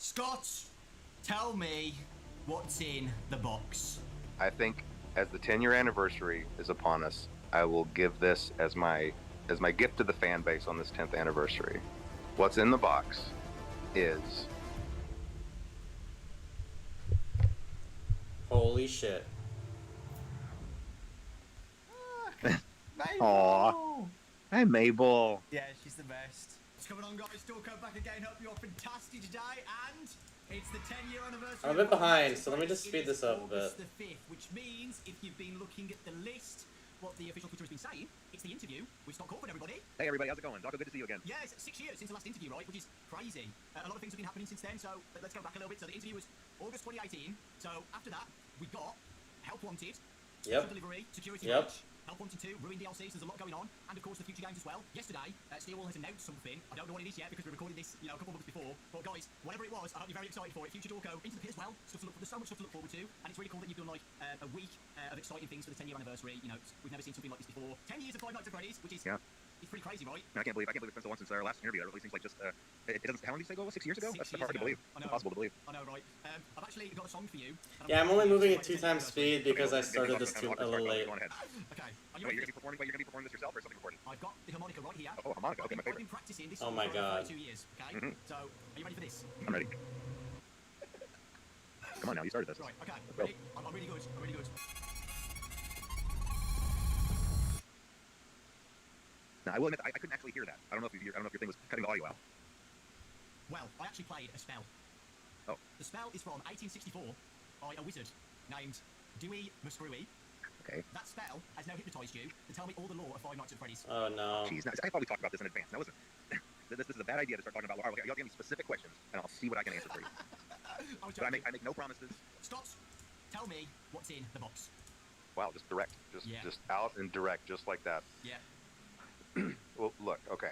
Scott, tell me what's in the box. I think as the 10-year anniversary is upon us, I will give this as my gift to the fan base on this 10th anniversary. What's in the box is Holy shit. Mabel! Aw. Hi, Mabel. Yeah, she's the best. What's going on, guys? Dawko back again. Hope you're fantastic today, and it's the 10-year anniversary. I'm a bit behind, so let me just speed this up a bit. August the 5th, which means if you've been looking at the list, what the official Twitter has been saying, it's the interview with Scott Cawthon, everybody. Hey everybody, how's it going? Dawko, good to see you again. Yeah, it's 6 years since the last interview, right? Which is crazy. A lot of things have been happening since then, so let's go back a little bit. So the interview was August 2018. So after that, we got Help Wanted, Yep. Delivery, Security Yep. Breach, Help Wanted 2, Ruined DLCs, there's a lot going on, and of course the future games as well. Yesterday, Steelwall has announced something. I don't know what it is yet because we recorded this, a couple of months before. But guys, whatever it was, I hope you're very excited for it. Future Dawko, into the pit as well. There's so much stuff to look forward to, and it's really cool that you've done like a week of exciting things for the 10-year anniversary. We've never seen something like this before. 10 years of Five Nights at Freddy's, which is it's pretty crazy, right? I can't believe it's been so long since our last interview. That really seems like just it doesn't. How long did you say ago? 6 years ago? That's hard to believe. Impossible to believe. I know, right? I've actually got a song for you. Yeah, I'm only moving at 2 times speed because I started this a little late. Go on ahead. Okay. Are you Wait, ready? you're gonna be performing this yourself or something recorded? I've got the harmonica right here. Oh, harmonica. Okay, my I've favorite. been practicing this Oh song my for God. 2 years. Okay. Mhm. So, are you ready for this? I'm ready. Come on now, you started this. Right. Okay. Go. Ready? I'm really good. I'm really good. Now, I will admit, I couldn't actually hear that. I don't know if your thing was cutting the audio out. Well, I actually played a spell. Oh. The spell is from 1864 by a wizard named Dewey Muscrewy. Okay. That spell has now hypnotised you to tell me all the lore of Five Nights at Freddy's. Oh no. Jeez, now, I thought we talked about this in advance. Now listen, this is a bad idea to start talking about. Y'all give me specific questions, and I'll see what I can answer for you. I was But I joking. make no promises. Scott, tell me what's in the box. wow, just direct, Yeah. just out and direct, just like that. Yeah. Well, look, okay,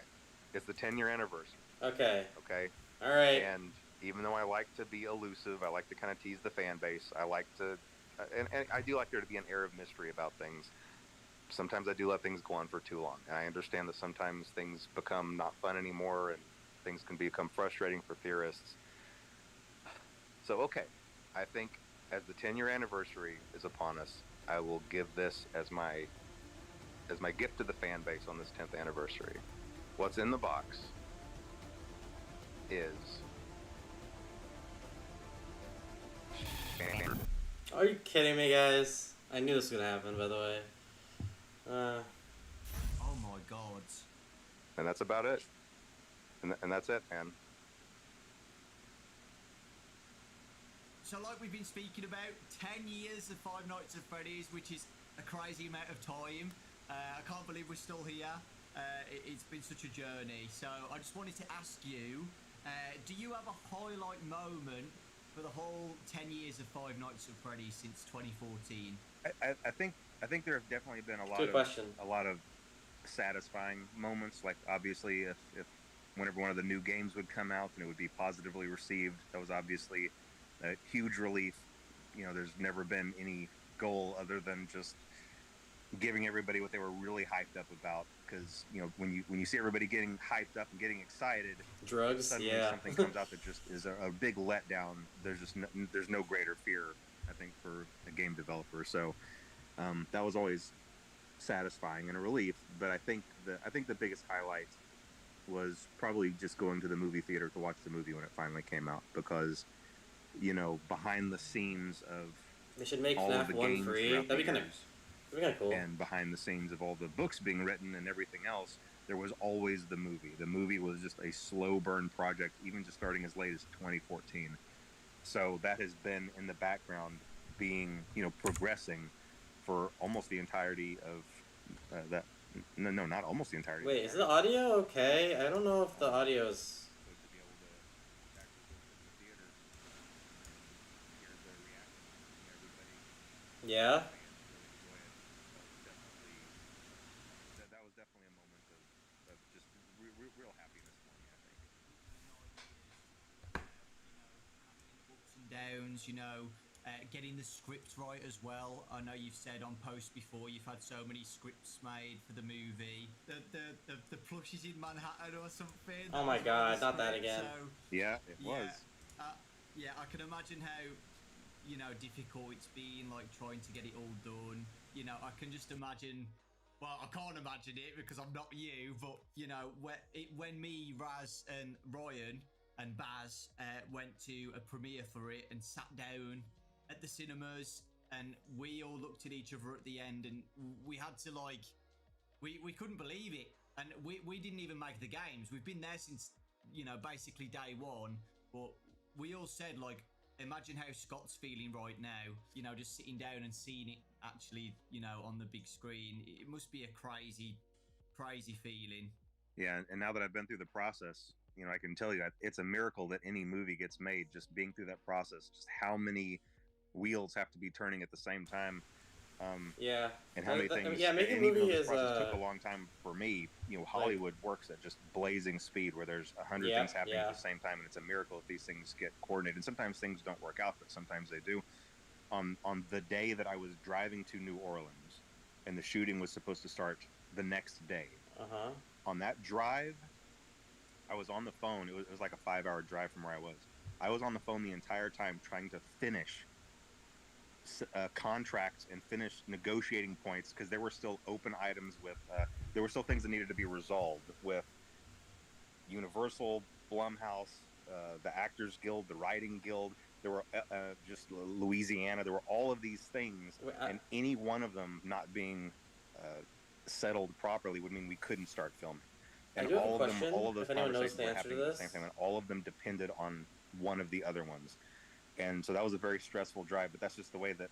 it's the 10-year anniversary, Okay. okay, Alright. and even though I like to be elusive, I like to kind of tease the fan base. I like to, and I do like there to be an air of mystery about things. Sometimes I do let things go on for too long, and I understand that sometimes things become not fun anymore, and things can become frustrating for theorists. So, okay, I think as the 10-year anniversary is upon us, I will give this as my gift to the fan base on this 10th anniversary. What's in the box is Are you kidding me, guys? I knew this was gonna happen, by the way. Oh my God. and that's about it. And that's it, man. So like we've been speaking about, 10 years of Five Nights at Freddy's, which is a crazy amount of time. I can't believe we're still here. It's been such a journey. So I just wanted to ask you, do you have a highlight moment for the whole 10 years of Five Nights at Freddy's since 2014? I think there have definitely been Good question. a lot of satisfying moments. Like obviously, if whenever one of the new games would come out and it would be positively received, that was obviously a huge relief. There's never been any goal other than just giving everybody what they were really hyped up about. Because when you see everybody getting hyped up and getting excited, Drugs? suddenly Yeah. something comes out that just is a big letdown. There's no greater fear, I think, for a game developer. So that was always satisfying and a relief. But I think the biggest highlight was probably just going to the movie theater to watch the movie when it finally came out, because behind the scenes of They should make all of FNAF the 1 games free. throughout That'd be the kind years, of cool. and behind the scenes of all the books being written and everything else, there was always the movie. The movie was just a slow burn project, even just starting as late as 2014. So that has been in the background, being progressing for almost the entirety of that. No, not almost the entirety. Wait, is the audio okay? I don't know if the audio's... So to be able to actually go to the theater, hear the reaction from everybody, Yeah? fans really enjoy it. That was definitely a moment of just real happiness for me, I think. Ups and downs, getting the script right as well. I know you've said on posts before you've had so many scripts made for the movie. The plushies in Manhattan or something. Oh my that was one of God, the not that scripts, again. So, Yeah, it yeah. was. Yeah, I can imagine how, difficult it's been, like, trying to get it all done. I can just imagine, well, I can't imagine it because I'm not you, but, when me, Raz, and Ryan and Baz went to a premiere for it and sat down at the cinemas, and we all looked at each other at the end, and we had to, like, we couldn't believe it. And we didn't even make the games. We've been there since, basically day one, but we all said, like, imagine how Scott's feeling right now, just sitting down and seeing it actually, on the big screen. It must be a crazy, crazy feeling. Yeah, and now that I've been through the process, I can tell you it's a miracle that any movie gets made. Just being through that process, just how many wheels have to be turning at the same time. Yeah. And how many things. Yeah, making and a even though movie this is process took a long time for me. Hollywood works at just blazing speed, where there's 100 things happening at the same time, and it's a miracle if these things get coordinated. And sometimes things don't work out, but sometimes they do. On the day that I was driving to New Orleans, and the shooting was supposed to start the next day. On that drive, I was on the phone. It was like a 5-hour drive from where I was. I was on the phone the entire time trying to finish contracts and finish negotiating points, because there were still open items with there were still things that needed to be resolved with Universal, Blumhouse, the Actors Guild, the Writing Guild. There were just Louisiana. There were all of these things, and any one of them not being settled properly would mean we couldn't start filming. And all of those conversations were happening at the same time, and all of them depended on one of the other ones. And so that was a very stressful drive, but that's the way that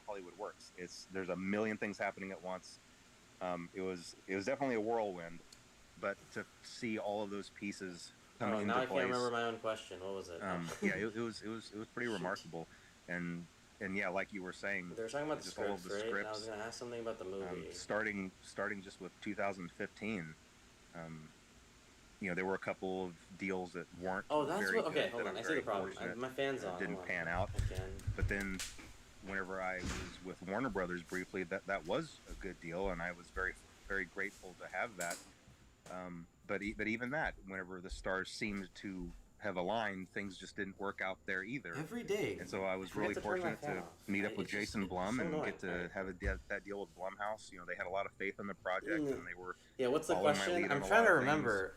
Hollywood works. There's a million things happening at once. It was definitely a whirlwind, but to see all of those pieces coming into place. Now I can't remember my own question. What was it? Yeah, it was pretty remarkable, and yeah, like you were saying, they were talking about the just all of the right? scripts. And I was gonna ask something about the movie. Starting just with 2015. There were a couple of deals that weren't very good. Okay, hold on. I see the problem. My fan's on. Didn't pan out. But then, whenever I was with Warner Brothers briefly, that was a good deal, and I was very, very grateful to have that. But even that, whenever the stars seemed to have aligned, things just didn't work out there either. Every day. And so I was really fortunate to meet up with Jason Blum and get to have that deal with Blumhouse. They had a lot of faith in the project, and they were what's the question? I'm trying to remember.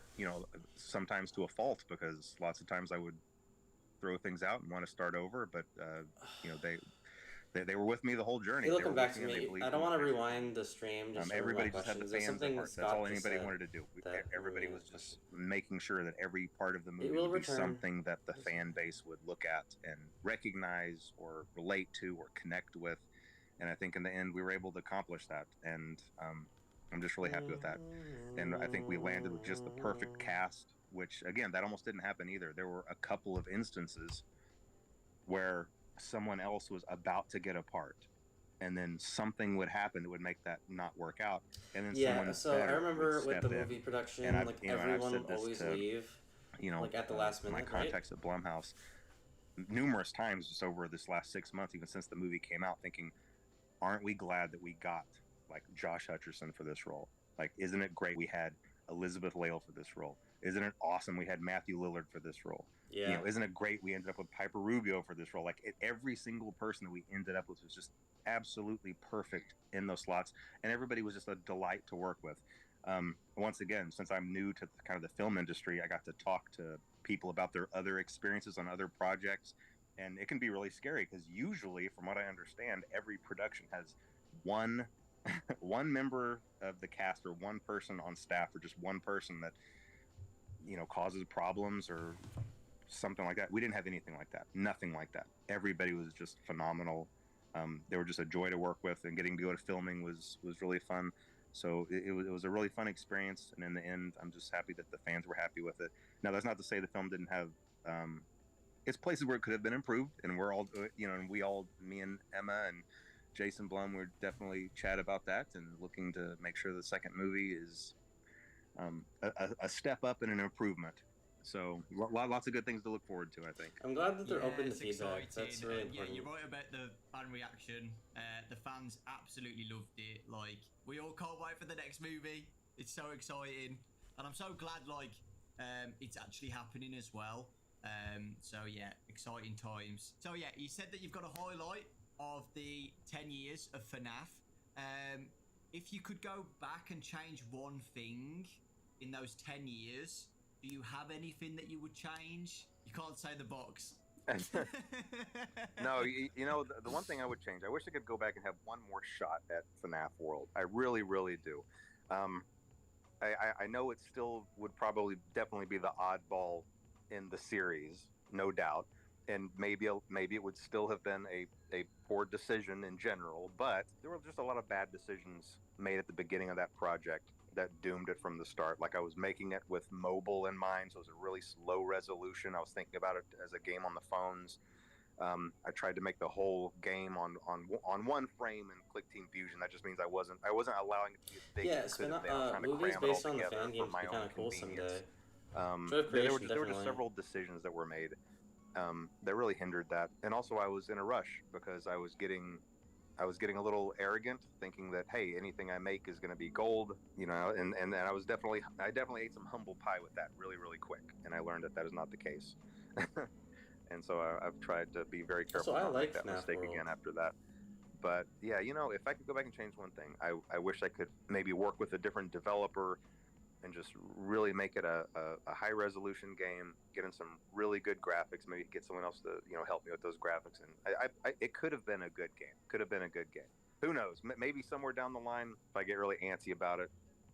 Sometimes to a fault, because lots of times I would throw things out and want to start over, but they were with me the whole journey. They'll come back to me. I don't want to rewind the stream. Everybody just had the fans at heart. That's all anybody wanted to do. Everybody was just making sure that every part of the movie would be something that the fan base would look at and recognize or relate to or connect with. And I think in the end we were able to accomplish that. And I'm just really happy with that. And I think we landed with just the perfect cast, which, again, that almost didn't happen either. There were a couple of instances where someone else was about to get a part, and then something would happen that would make that not work out. And then I remember with the movie production, and everyone would always leave, at the last minute. My contacts at Blumhouse numerous times just over this last 6 months, even since the movie came out, thinking, aren't we glad that we got Josh Hutcherson for this role? Isn't it great we had Elizabeth Lale for this role? Isn't it awesome we had Matthew Lillard for this role? Yeah. Isn't it great we ended up with Piper Rubio for this role? Every single person that we ended up with was just absolutely perfect in those slots, and everybody was just a delight to work with. Once again, since I'm new to kind of the film industry, I got to talk to people about their other experiences on other projects, and it can be really scary, because usually, from what I understand, every production has one member of the cast or one person on staff or just one person that causes problems or something like that. We didn't have anything like that. Nothing like that. Everybody was just phenomenal. They were just a joy to work with, and getting to go to filming was really fun. So it was a really fun experience, and in the end, I'm just happy that the fans were happy with it. Now, that's not to say the film didn't have it's places where it could have been improved, and we're all and me and Emma and Jason Blum, we're definitely chat about that and looking to make sure the second movie is a step up and an improvement. So lots of good things to look forward to, I think. I'm glad that they're open to feedback. That's really important. Yeah, you're right about the fan reaction. The fans absolutely loved it. We all can't wait for the next movie. It's so exciting, and I'm so glad it's actually happening as well. So yeah, exciting times. So yeah, you said that you've got a highlight of the 10 years of FNAF. If you could go back and change one thing in those 10 years, do you have anything that you would change? You can't say the box. No, you know, the one thing I would change, I wish I could go back and have one more shot at FNAF World. I really, really do. Um, I know it still would probably definitely be the oddball in the series, no doubt, and maybe it would still have been a poor decision in general, but there were just a lot of bad decisions made at the beginning of that project that doomed it from the start. Like I was making it with mobile in mind, so it was a really low resolution. I was thinking about it as a game on the phones. I tried to make the whole game on one frame in Click Team Fusion. That just means I wasn't allowing it to be as big as it could have been. I was trying to movies cram it all based on the together fan for games my would be own kind of cool convenience. someday. There were just several decisions that were made that really hindered that. And also, I was in a rush because I was getting a little arrogant, thinking that hey, anything I make is going to be gold, you know. And I definitely ate some humble pie with that really really quick, and I learned that is not the case. And so I've tried to be very careful not to make that mistake again after that. But yeah, you know, if I could go back and change one thing, I wish I could maybe work with a different developer and just really make it a high resolution game, get in some really good graphics, maybe get someone else to, you know, help me with those graphics. And it could have been a good game. Could have been a good game. Who knows? Maybe somewhere down the line, if I get really antsy about it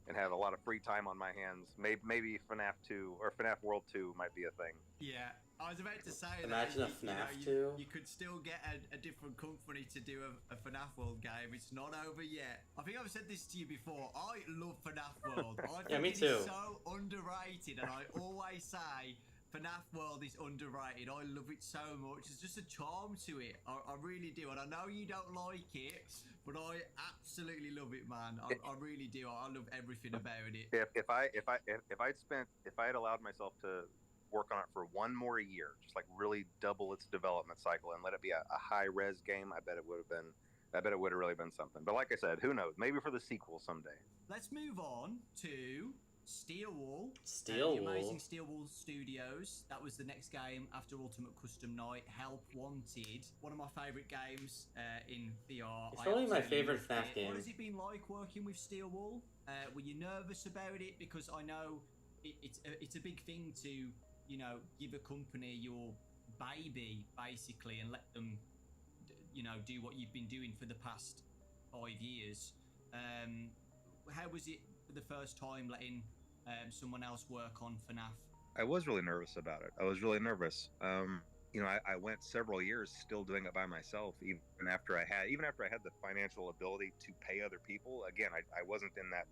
and have a lot of free time on my hands, maybe FNAF 2 or FNAF World 2 might be a thing. Yeah, I was about to say Imagine that. a FNAF 2. You could still get a different company to do a FNAF World game. It's not over yet. I think I've said this to you before. I love FNAF World. I think yeah, me it too. is so underrated, and I always say FNAF World is underrated. I love it so much. There's just a charm to it. I really do. And I know you don't like it, but I absolutely love it, man. I really do. I love everything about it. If I had allowed myself to work on it for one more year, just like really double its development cycle and let it be a high res game, I bet it would have really been something. But like I said, who knows? Maybe for the sequel someday. Let's move on to Steelwall. The amazing Steelwall Studios. That was the next game after Ultimate Custom Night. Help Wanted. One of my favourite games in VR. It's probably my favorite FNAF game. What has it been like working with Steelwall? Were you nervous about it? Because I know it's a big thing to, you know, give a company your baby basically and let them, you know, do what you've been doing for the past 5 years. How was it for the first time letting someone else work on FNAF? I was really nervous about it. I was really nervous. You know, I went several years still doing it by myself, even after I had the financial ability to pay other people. Again, I wasn't in that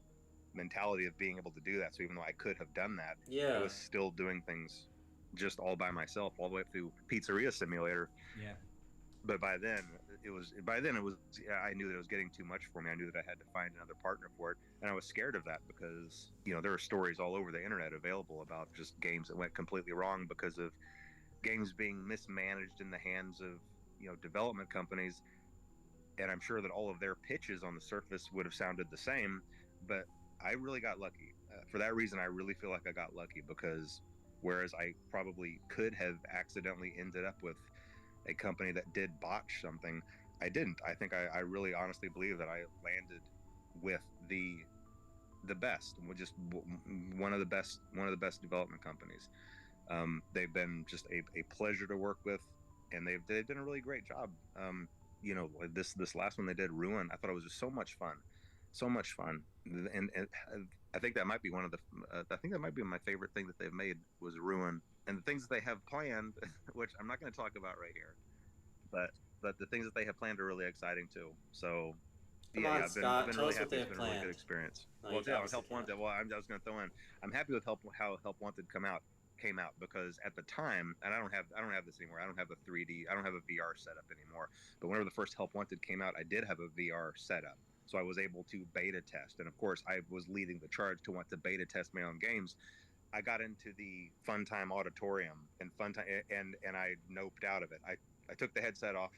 mentality of being able to do that. So even though I could have done that, I was still doing things just all by myself, all the way up through Pizzeria Simulator. Yeah. But by then it was I knew that it was getting too much for me. I knew that I had to find another partner for it, and I was scared of that because, you know, there are stories all over the internet available about just games that went completely wrong because of games being mismanaged in the hands of, you know, development companies. And I'm sure that all of their pitches on the surface would have sounded the same, but I really got lucky. For that reason, I really feel like I got lucky, because whereas I probably could have accidentally ended up with a company that did botch something, I didn't. I think I really honestly believe that I landed with the best, just one of the best development companies. They've been just a pleasure to work with, and they've done a really great job. You know, this last one they did, Ruin, I thought it was just so much fun, and I think that might be my favorite thing that they've made was Ruin. And the things that they have planned, which I'm not going to talk about right here, but the things that they have planned are really exciting too. So I've been really happy. It's been a really good experience. No, Help Wanted. Well, I was going to throw in, I'm happy with how Help Wanted came out, because at the time, and I don't have this anymore. I don't have a VR setup anymore. But whenever the first Help Wanted came out, I did have a VR setup. So I was able to beta test, and of course, I was leading the charge to want to beta test my own games. I got into the Funtime Auditorium and I noped out of it. I took the headset off,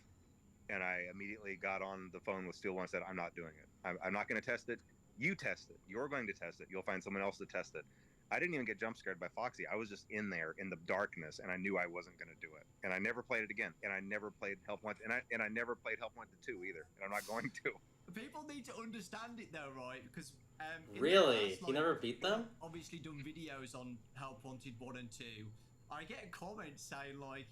and I immediately got on the phone with Steelwall and said, "I'm not doing it. I'm not going to test it. You test it. You're going to test it. You'll find someone else to test it. I didn't even get jump scared by Foxy. I was just in there in the darkness, and I knew I wasn't going to do it. And I never played it again. And I never played Help Wanted, and I never played Help Wanted 2 either. And I'm not going to. People need to understand it though, right? Because really, past, like, you never beat them? I've obviously done videos on Help Wanted 1 and 2. I get comments saying like,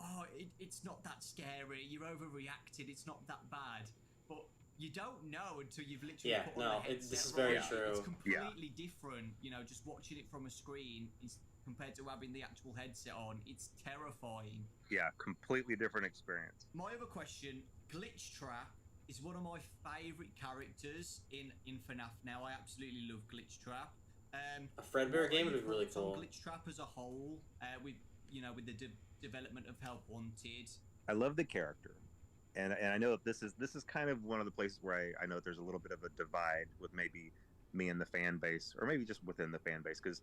"Oh, it's not that scary. You're overreacted. It's not that bad." But you don't know until you've literally put on the headset. This is very true. It's completely different, you know, just watching it from a screen is compared to having the actual headset on. It's terrifying. Yeah, completely different experience. My other question, Glitch Trap is one of my favourite characters in FNAF now. I absolutely love Glitch Trap. A Fredbear game would be really cool. Glitch Trap as a whole, with the development of Help Wanted. I love the character. And I know that this is kind of one of the places where I know that there's a little bit of a divide with maybe me and the fan base, or maybe just within the fan base, because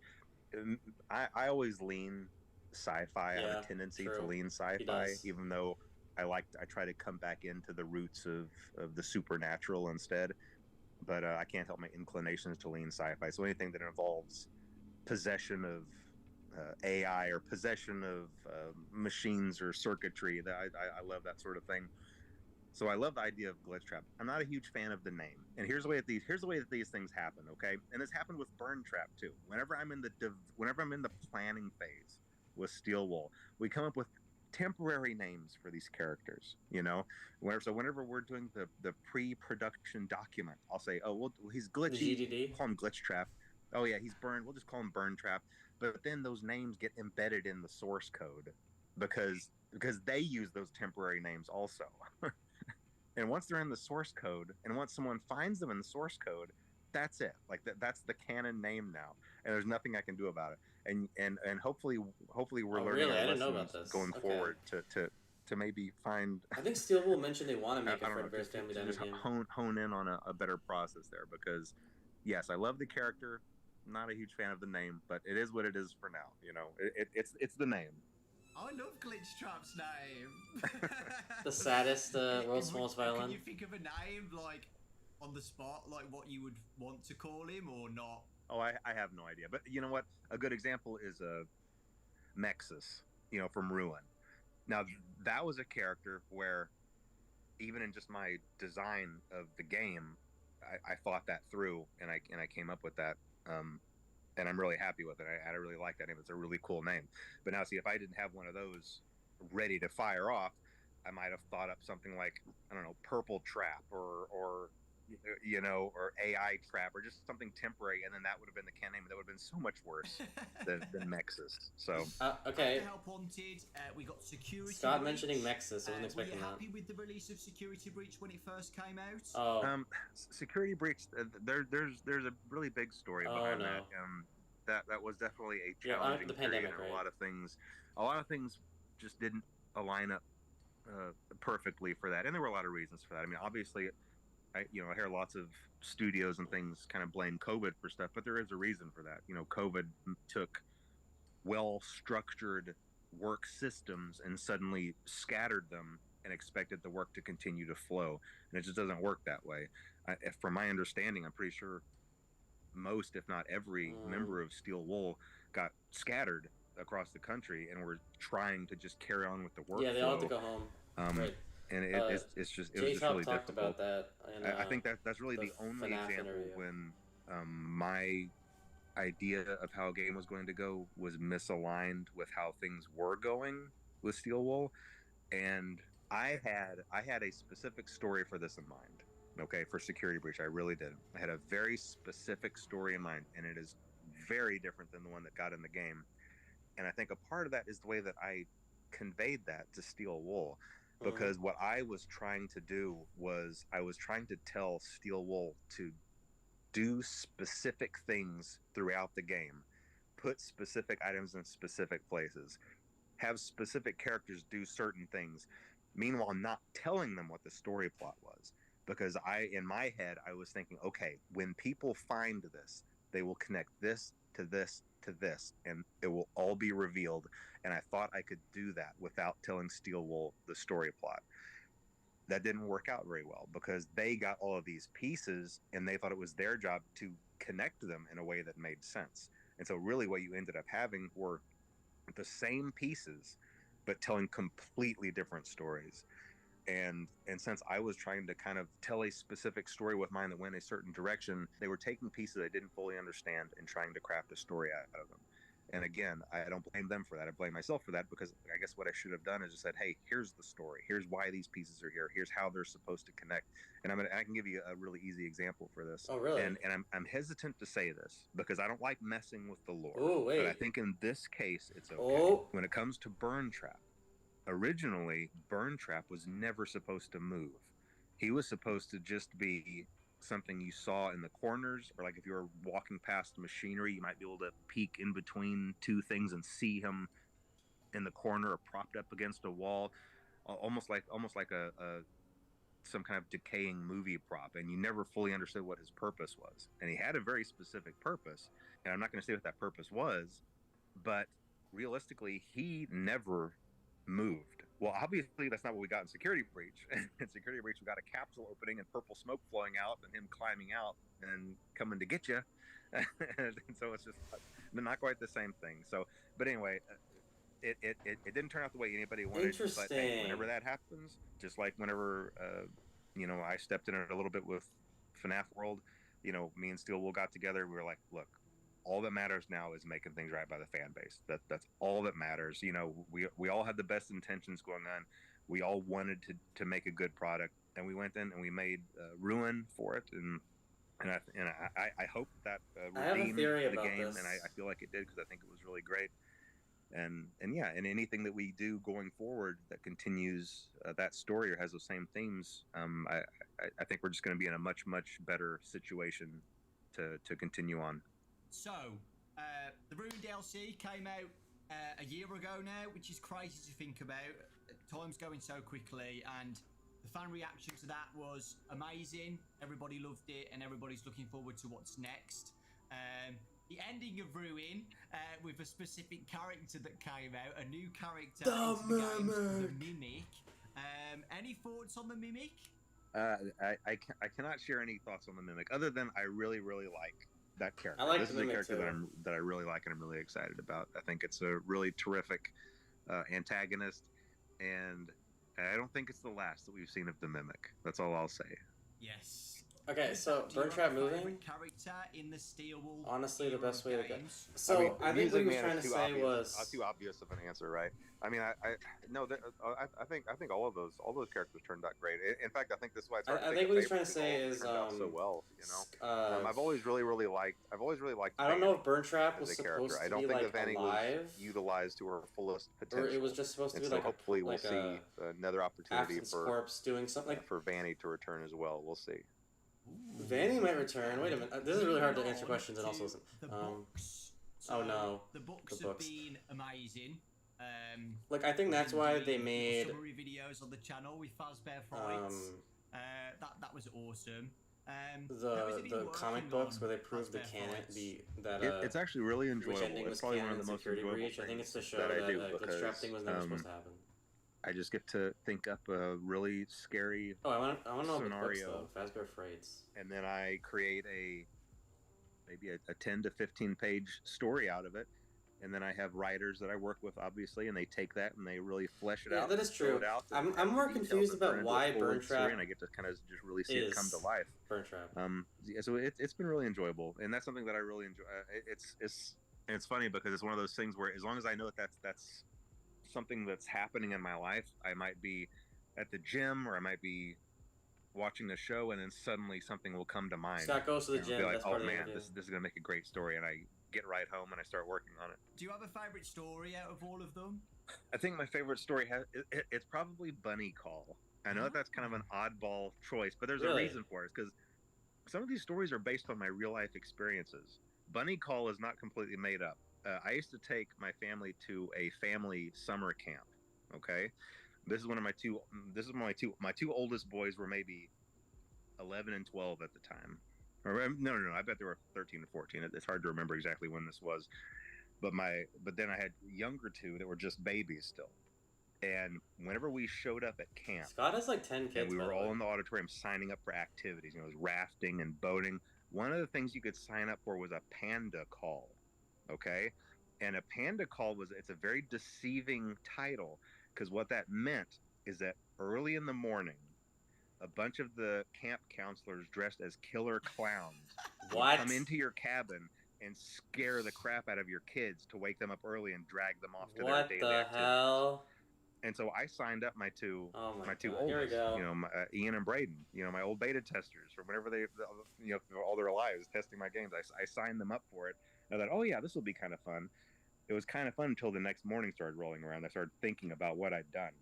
I always lean sci-fi. I have a tendency to lean sci-fi, even though I try to come back into the roots of the supernatural instead. But I can't help my inclinations to lean sci-fi. So anything that involves possession of AI or possession of machines or circuitry, that I love that sort of thing. So I love the idea of Glitch Trap. I'm not a huge fan of the name. And here's the way that these things happen, okay? And this happened with Burn Trap too. Whenever I'm in the planning phase with Steel Wool, we come up with temporary names for these characters, you know? Whenever we're doing the pre-production document, I'll say, "Oh, well, he's glitchy. GDD? Call him Glitch Trap. Oh yeah, he's burned. We'll just call him Burn Trap." But then those names get embedded in the source code because they use those temporary names also. And once they're in the source code, and once someone finds them in the source code, that's it. Like that's the canon name now, and there's nothing I can do about it. And hopefully we're learning our lessons going forward to maybe find. I think Steel will mention they want to make a Fredbear's Family Diner game. Hone in on a better process there, because yes, I love the character. Not a huge fan of the name, but it is what it is for now. You know, it's the name. I love Glitch Trap's name. The saddest, world's smallest violin. Can you think of a name, like, on the spot, like what you would want to call him or not? Oh, I have no idea. But you know what? A good example is Nexus, you know, from Ruin. Now, that was a character where, even in just my design of the game, I thought that through, and I came up with that. And I'm really happy with it. I really like that name. It's a really cool name. But now, see, if I didn't have one of those ready to fire off, I might have thought up something like, I don't know, Purple Trap or you know, or AI Trap, or just something temporary, and then that would have been the can name. That would have been so much worse than Nexus. So okay. After Help Wanted, we got Security Scott Breach. mentioning Nexus. I wasn't expecting that. Were you happy with the release of Security Breach when it first came out? Oh. Security Breach. There's a really big story behind that. That was definitely a challenging the period, pandemic, and right? a lot of things just didn't align up perfectly for that, and there were a lot of reasons for that. I mean, obviously, I hear lots of studios and things kind of blame COVID for stuff, but there is a reason for that. You know, COVID took well-structured work systems and suddenly scattered them and expected the work to continue to flow, and it just doesn't work that way. From my understanding, I'm pretty sure most, if not every, member of Steel Wool got scattered across the country and were trying to just carry on with the work. Yeah, they all had to go home. Right. And it was just really talked difficult. About that in, I think that's really the only FNAF example interview. when my idea of how a game was going to go was misaligned with how things were going with Steel Wool, and I had a specific story for this in mind. Okay, for Security Breach, I really did. I had a very specific story in mind, and it is very different than the one that got in the game. And I think a part of that is the way that I conveyed that to Steel Wool. Because what I was trying to do was I was trying to tell Steel Wool to do specific things throughout the game, put specific items in specific places, have specific characters do certain things, meanwhile not telling them what the story plot was. Because in my head, I was thinking, okay, when people find this, they will connect this to this to this, and it will all be revealed. And I thought I could do that without telling Steel Wool the story plot. That didn't work out very well because they got all of these pieces and they thought it was their job to connect them in a way that made sense. And so really what you ended up having were the same pieces, but telling completely different stories. And since I was trying to kind of tell a specific story with mine that went a certain direction, they were taking pieces I didn't fully understand and trying to craft a story out of them. And again, I don't blame them for that. I blame myself for that, because I guess what I should have done is just said, hey, here's the story. Here's why these pieces are here. Here's how they're supposed to connect. And I can give you a really easy example for this. Oh, really? And I'm hesitant to say this because I don't like messing with the lore. Oh, wait. But I think in this case, it's okay. Oh. When it comes to Burn Trap, originally, Burn Trap was never supposed to move. He was supposed to just be something you saw in the corners, or like if you were walking past machinery, you might be able to peek in between two things and see him in the corner or propped up against a wall, almost like a some kind of decaying movie prop, and you never fully understood what his purpose was. And he had a very specific purpose, and I'm not going to say what that purpose was, but realistically, he never moved. Well, obviously, that's not what we got in Security Breach. In Security Breach, we got a capsule opening and purple smoke flowing out, and him climbing out and coming to get you. And so it's just not quite the same thing. So, but anyway, it didn't turn out the way anybody wanted. Interesting. But hey, whenever that happens, just like whenever I stepped in it a little bit with FNAF World, me and Steel Wool got together. We were like, look, all that matters now is making things right by the fan base. That's all that matters. We all had the best intentions going on. We all wanted to make a good product, and we went in and we made Ruin for it, and I hope that redeemed the game, this. and I feel like it did, because I think it was really great. And yeah, and anything that we do going forward that continues that story or has those same themes, I think we're just going to be in a much better situation to continue on. So, the Ruin DLC came out a year ago now, which is crazy to think about. Time's going so quickly, and the fan reaction to that was amazing. Everybody loved it, and everybody's looking forward to what's next. The ending of Ruin, with a specific character that came out, a new character into the game, the Mimic. Any thoughts on the Mimic? I cannot share any thoughts on the Mimic, other than I really like that character. I like this the is a Mimic character too. that I really like and I'm really excited about. I think it's a really terrific antagonist, and I don't think it's the last that we've seen of the Mimic. That's all I'll say. Yes. Okay, so Burn Trap moving. Character in the Steel Wool. Honestly, the best way to go. So I think what he was trying to say was too obvious of an answer, right? I mean, I think all those characters turned out great. In fact, I think this is why it's hard to think what he's trying to say is so well. I've always really liked. I don't know if Burn Trap was as a supposed character. to I don't be think like Vanny alive, was utilized to her fullest potential. or it was just supposed to be so like hopefully we'll like see another opportunity for corpse doing something for Vanny to return as well. We'll see. Vanny might return. Wait a minute. This is really hard to answer questions and also listen. The books. Oh no. The books have been amazing. Like I think that's why they made summary videos on the channel with Fazbear Frights. That was awesome. The comic books where they proved the canon it's actually really enjoyable. It's probably one of the most enjoyable things I think it's to show that I do, the because strap thing was never supposed to happen. I just get to think up a really scary I want to know scenario, the books, though. Fazbear Frights. And then I create maybe a 10 to 15 page story out of it, and then I have writers that I work with, obviously, and they take that and they really flesh it out. That is true. I'm more confused about why Burn Trap, and I get to kind of just really see it come to life. Burn Trap. So it's been really enjoyable, and that's something that I really enjoy. It's funny because it's one of those things where as long as I know that's something that's happening in my life, I might be at the gym or I might be watching the show, and then suddenly something will come to mind. Scott goes to the gym. Be like, that's oh man, this is gonna make a great story, and I get right home and I start working on it. Do you have a favorite story out of all of them? I think my favorite story it's probably Bunny Call. I know that's kind of an oddball choice, but there's a reason for it. Because some of these stories are based on my real life experiences. Bunny Call is not completely made up. I used to take my family to a family summer camp. Okay, this is one of my two. This is my two oldest boys were maybe 11 and 12 at the time. Or no. I bet they were 13 and 14. It's hard to remember exactly when this was. But then I had younger two that were just babies still. And whenever we showed up at camp, Scott has like 10 kids. And we were all in the auditorium signing up for activities. It was rafting and boating. One of the things you could sign up for was a panda call. Okay. And a panda call it's a very deceiving title, because what that meant is that early in the morning, a bunch of the camp counselors dressed as killer clowns would come into your cabin and scare the crap out of your kids to wake them up early and drag them off to their daily activities. Hell? And so I signed up my two God. oldest, Ian and Braden, my old beta testers, or whenever they, all their lives testing my games. I signed them up for it. And I thought, oh yeah, this will be kind of fun. It was kind of fun until the next morning started rolling around. I started thinking about what I'd done,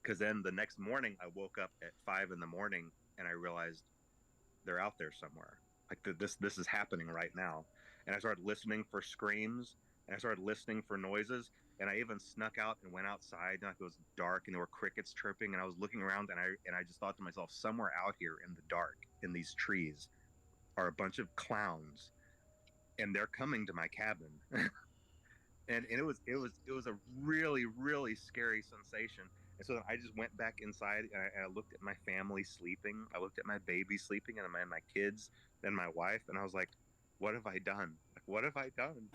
because then the next morning I woke up at 5 a.m. and I realized they're out there somewhere. Like this is happening right now. And I started listening for screams, and I started listening for noises. And I even snuck out and went outside. And it was dark, and there were crickets chirping. And I was looking around, and I just thought to myself, somewhere out here in the dark, in these trees, are a bunch of clowns, and they're coming to my cabin. and it was a really, really scary sensation. And so then I just went back inside, and I looked at my family sleeping. I looked at my baby sleeping, and my kids and my wife, and I was like, what have I done? Like, what have I done?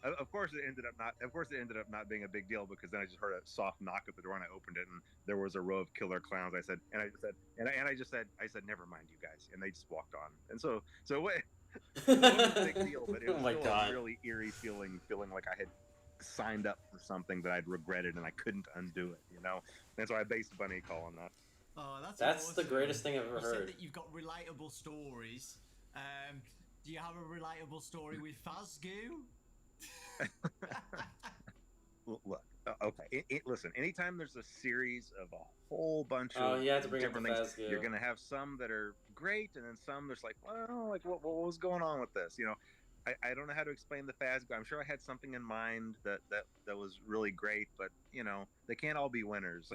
Of course, it ended up not being a big deal, because then I just heard a soft knock at the door, and I opened it, and there was a row of killer clowns. I said, never mind, you guys, and they just walked on. And so it wasn't a big deal, but it was still a really eerie feeling like I had signed up for something that I'd regretted and I couldn't undo it, And so I based Bunny Call on that. Oh, that's awesome. The greatest thing I've ever heard. You said that you've got relatable stories. Do you have a relatable story with Fazgoo? Look, okay. Listen, anytime there's a series of a whole bunch of different things, you're going to have some that are great, and then some that's like, well, like what was going on with this? I don't know how to explain the Fazbear. I'm sure I had something in mind that was really great, but they can't all be winners.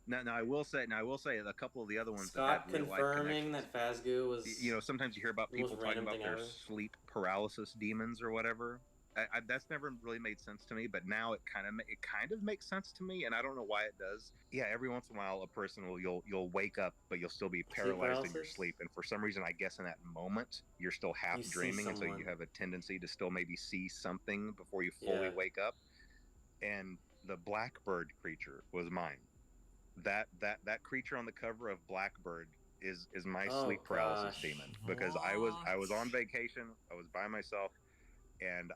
Now I will say a couple of the other ones. Scott that confirming that Fazbear was. Sometimes you hear about people talking about their sleep paralysis demons or whatever. That's never really made sense to me, but now it kind of makes sense to me, and I don't know why it does. Yeah, every once in a while, a person you'll wake up, but you'll still be paralyzed in your sleep, and for some reason, I guess in that moment, you're still half dreaming, and so you have a tendency to still maybe see something before you fully wake up. And the Blackbird creature was mine. That creature on the cover of Blackbird is my sleep paralysis demon, because I was on vacation, I was by myself, and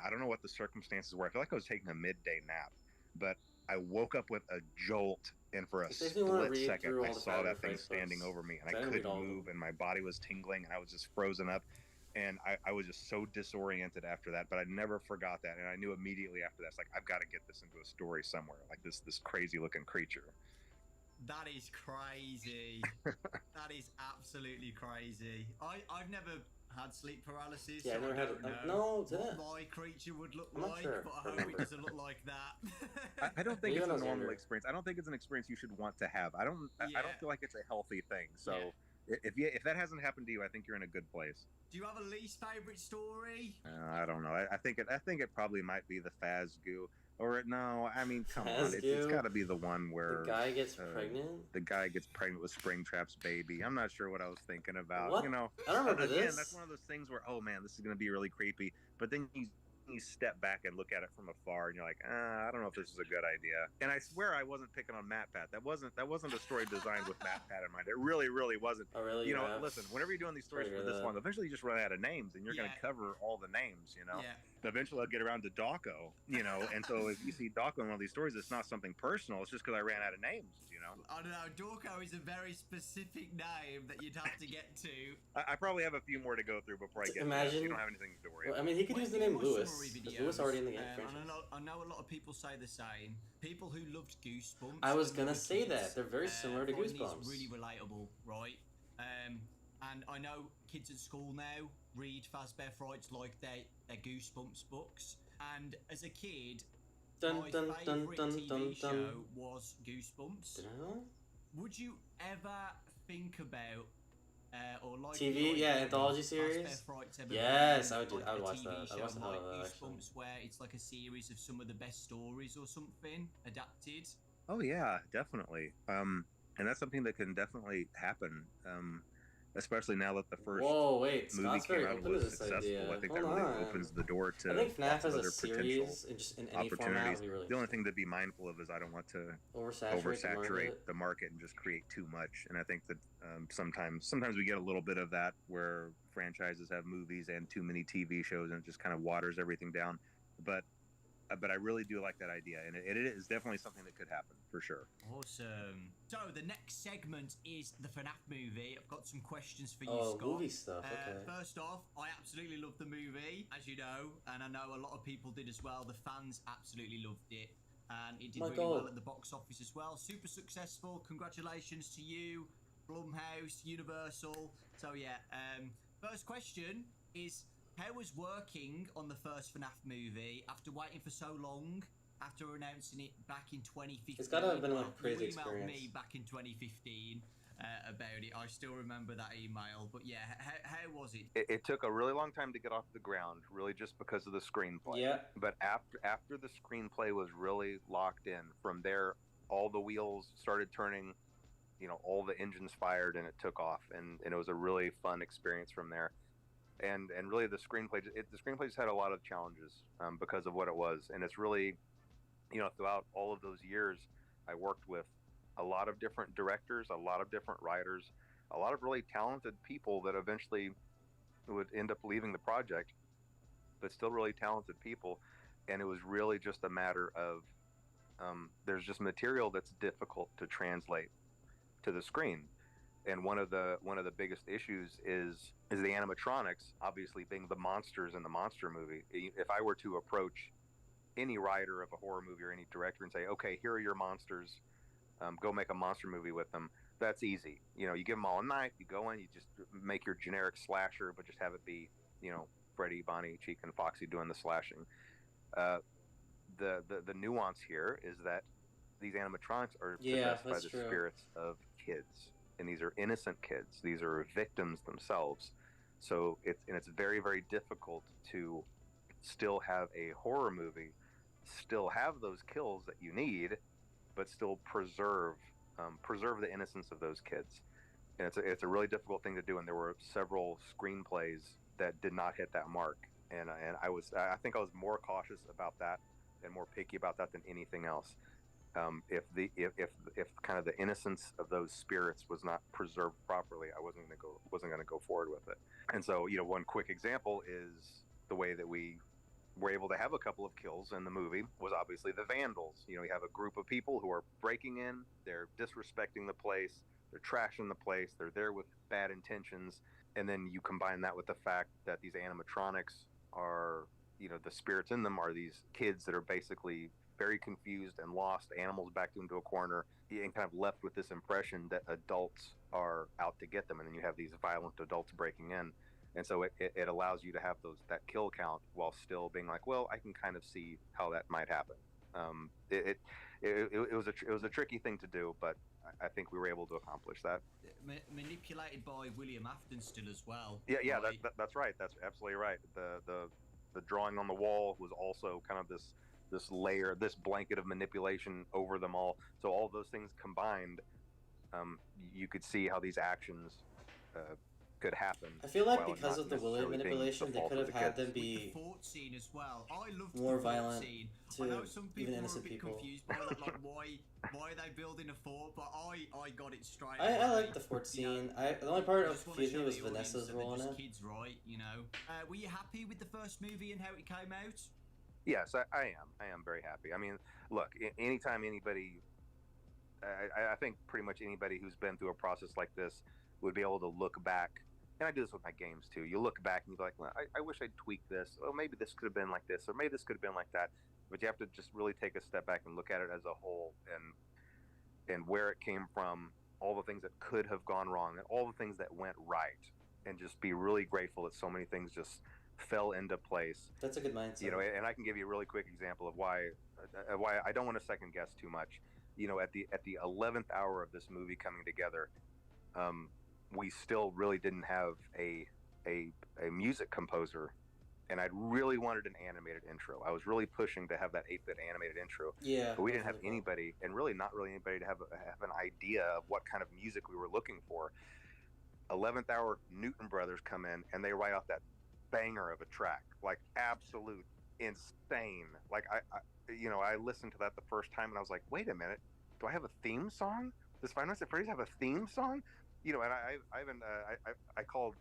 I don't know what the circumstances were. I feel like I was taking a midday nap, but I woke up with a jolt, and for a split second, I saw that thing standing over me, and I couldn't move, and my body was tingling, and I was just frozen up, and I was just so disoriented after that. But I never forgot that, and I knew immediately after that, it's like, I've got to get this into a story somewhere, like this crazy looking creature. That is crazy. That is absolutely crazy. I've never had sleep paralysis. Yeah, so I never had it. No, what my creature would look like, but I hope it doesn't look like that. I don't think it's a normal experience. I don't think it's an experience you should want to have. I don't feel like it's a healthy thing. So if that hasn't happened to you, I think you're in a good place. Do you have a least favorite story? I don't know. I think it probably might be the Fazgoo. Or no, I mean, come on, it's got to be the one where the guy gets pregnant. The guy gets pregnant with Springtrap's baby. I'm not sure what I was thinking about. What? I don't remember this. That's one of those things where, oh man, this is going to be really creepy. But then you step back and look at it from afar, and you're like, I don't know if this is a good idea. And I swear I wasn't picking on MatPat. That wasn't a story designed with MatPat in mind. It really, really wasn't. Oh, really? Listen, whenever you're doing these stories for this one, eventually you just run out of names, and you're going to cover all the names, Yeah. Eventually I'll get around to Dawko, and so if you see Dawko in one of these stories, it's not something personal. It's just because I ran out of names, I don't know. Dawko is a very specific name that you'd have to get to. I probably have a few more to go through before I get Imagine, to you don't have anything to worry about. I mean, he could use the name Lewis. Is Lewis already in the game? I know a lot of people say the same. People who loved Goosebumps. I was going to say that. They're very similar to Goosebumps. Really relatable, right? And I know kids at school now read Fazbear Frights like their Goosebumps books. And as a kid, my favourite TV show was Goosebumps. Would you ever think about or like TV? Anthology series. Yes, I would do. I would watch that. I watch the hell out of that. Goosebumps, where it's like a series of some of the best stories or something adapted. Oh yeah, definitely. And that's something that can definitely happen. especially now that the first Whoa, wait, movie Scott's came very out and open to was this successful. idea. I think Hold that really on. opens the door to I think FNAF lots of as a other series, in just in any format, opportunities. would be really The only fun. thing to be mindful of is I don't want to Oversaturate the market and just create too much. And I think that sometimes we get a little bit of that where franchises have movies and too many TV shows, and it just kind of waters everything down. But I really do like that idea, and it is definitely something that could happen for sure. Awesome. So the next segment is the FNAF movie. I've got some questions for you, Scott. Movie stuff. Okay. First off, I absolutely loved the movie, as you know, and I know a lot of people did as well. The fans absolutely loved it, and it did really well at the box office as well. Super successful. Congratulations to you, Blumhouse, Universal. So yeah, first question is, how was working on the first FNAF movie after waiting for so long, after announcing it back in 2015? It's gotta have been like a crazy experience. You emailed me back in 2015 about it. I still remember that email. But yeah, how was it? It took a really long time to get off the ground, really just because of the screenplay. Yeah. But after the screenplay was really locked in, from there, all the wheels started turning, all the engines fired, and it took off. And it was a really fun experience from there. And really the screenplay just had a lot of challenges because of what it was. And it's really, throughout all of those years, I worked with a lot of different directors, a lot of different writers, a lot of really talented people that eventually would end up leaving the project, but still really talented people. And it was really just a matter of there's just material that's difficult to translate to the screen. And one of the biggest issues is the animatronics, obviously being the monsters in the monster movie. If I were to approach any writer of a horror movie or any director and say, okay, here are your monsters, go make a monster movie with them, that's easy. You give them all a knife, you go in, you just make your generic slasher, but just have it be, Freddy, Bonnie, Chica, and Foxy doing the slashing. The nuance here is that these animatronics are possessed by the spirits of kids. And these are innocent kids. These are victims themselves. So it's very, very difficult to still have a horror movie, still have those kills that you need, but still preserve the innocence of those kids. And it's a really difficult thing to do. And there were several screenplays that did not hit that mark. And I think I was more cautious about that and more picky about that than anything else. If kind of the innocence of those spirits was not preserved properly, I wasn't going to go forward with it. And so, one quick example is the way that we were able to have a couple of kills in the movie was obviously the vandals. You have a group of people who are breaking in, they're disrespecting the place, they're trashing the place, they're there with bad intentions, and then you combine that with the fact that these animatronics are, the spirits in them are these kids that are basically very confused and lost, animals backed into a corner, and kind of left with this impression that adults are out to get them. And then you have these violent adults breaking in. And so it allows you to have that kill count while still being like, well, I can kind of see how that might happen. It was a tricky thing to do, but I think we were able to accomplish that. Manipulated by William Afton still as well. Yeah, right? That's right. That's absolutely right. The drawing on the wall was also kind of this layer, this blanket of manipulation over them all. So all those things combined, you could see how these actions could happen. I feel like because of the William manipulation, they could have had them be the fort scene as well. I loved more the violent scene. to I know some people even were a innocent bit people. confused by that, like why are they building a fort? But I got it straight. I like the fort scene. The only part that confused me was Vanessa's role in it. Kids, right? Were you happy with the first movie and how it came out? Yes, I am. I am very happy. I mean, look, anytime anybody, I think pretty much anybody who's been through a process like this would be able to look back, and I do this with my games too. You look back and you're like, well, I wish I'd tweaked this. Oh, maybe this could have been like this, or maybe this could have been like that. But you have to just really take a step back and look at it as a whole, and where it came from, all the things that could have gone wrong, and all the things that went right, and just be really grateful that so many things just fell into place. That's a good mindset. And I can give you a really quick example of why I don't want to second guess too much. At the 11th hour of this movie coming together, we still really didn't have a music composer, and I really wanted an animated intro. I was really pushing to have that 8-bit animated intro. Yeah. But we didn't have anybody, and really not really anybody to have an idea of what kind of music we were looking for. 11th Hour, Newton Brothers come in and they write off that banger of a track, like absolute insane. Like I listened to that the first time and I was like, wait a minute, do I have a theme song? Does Five Nights at Freddy's have a theme song? And I called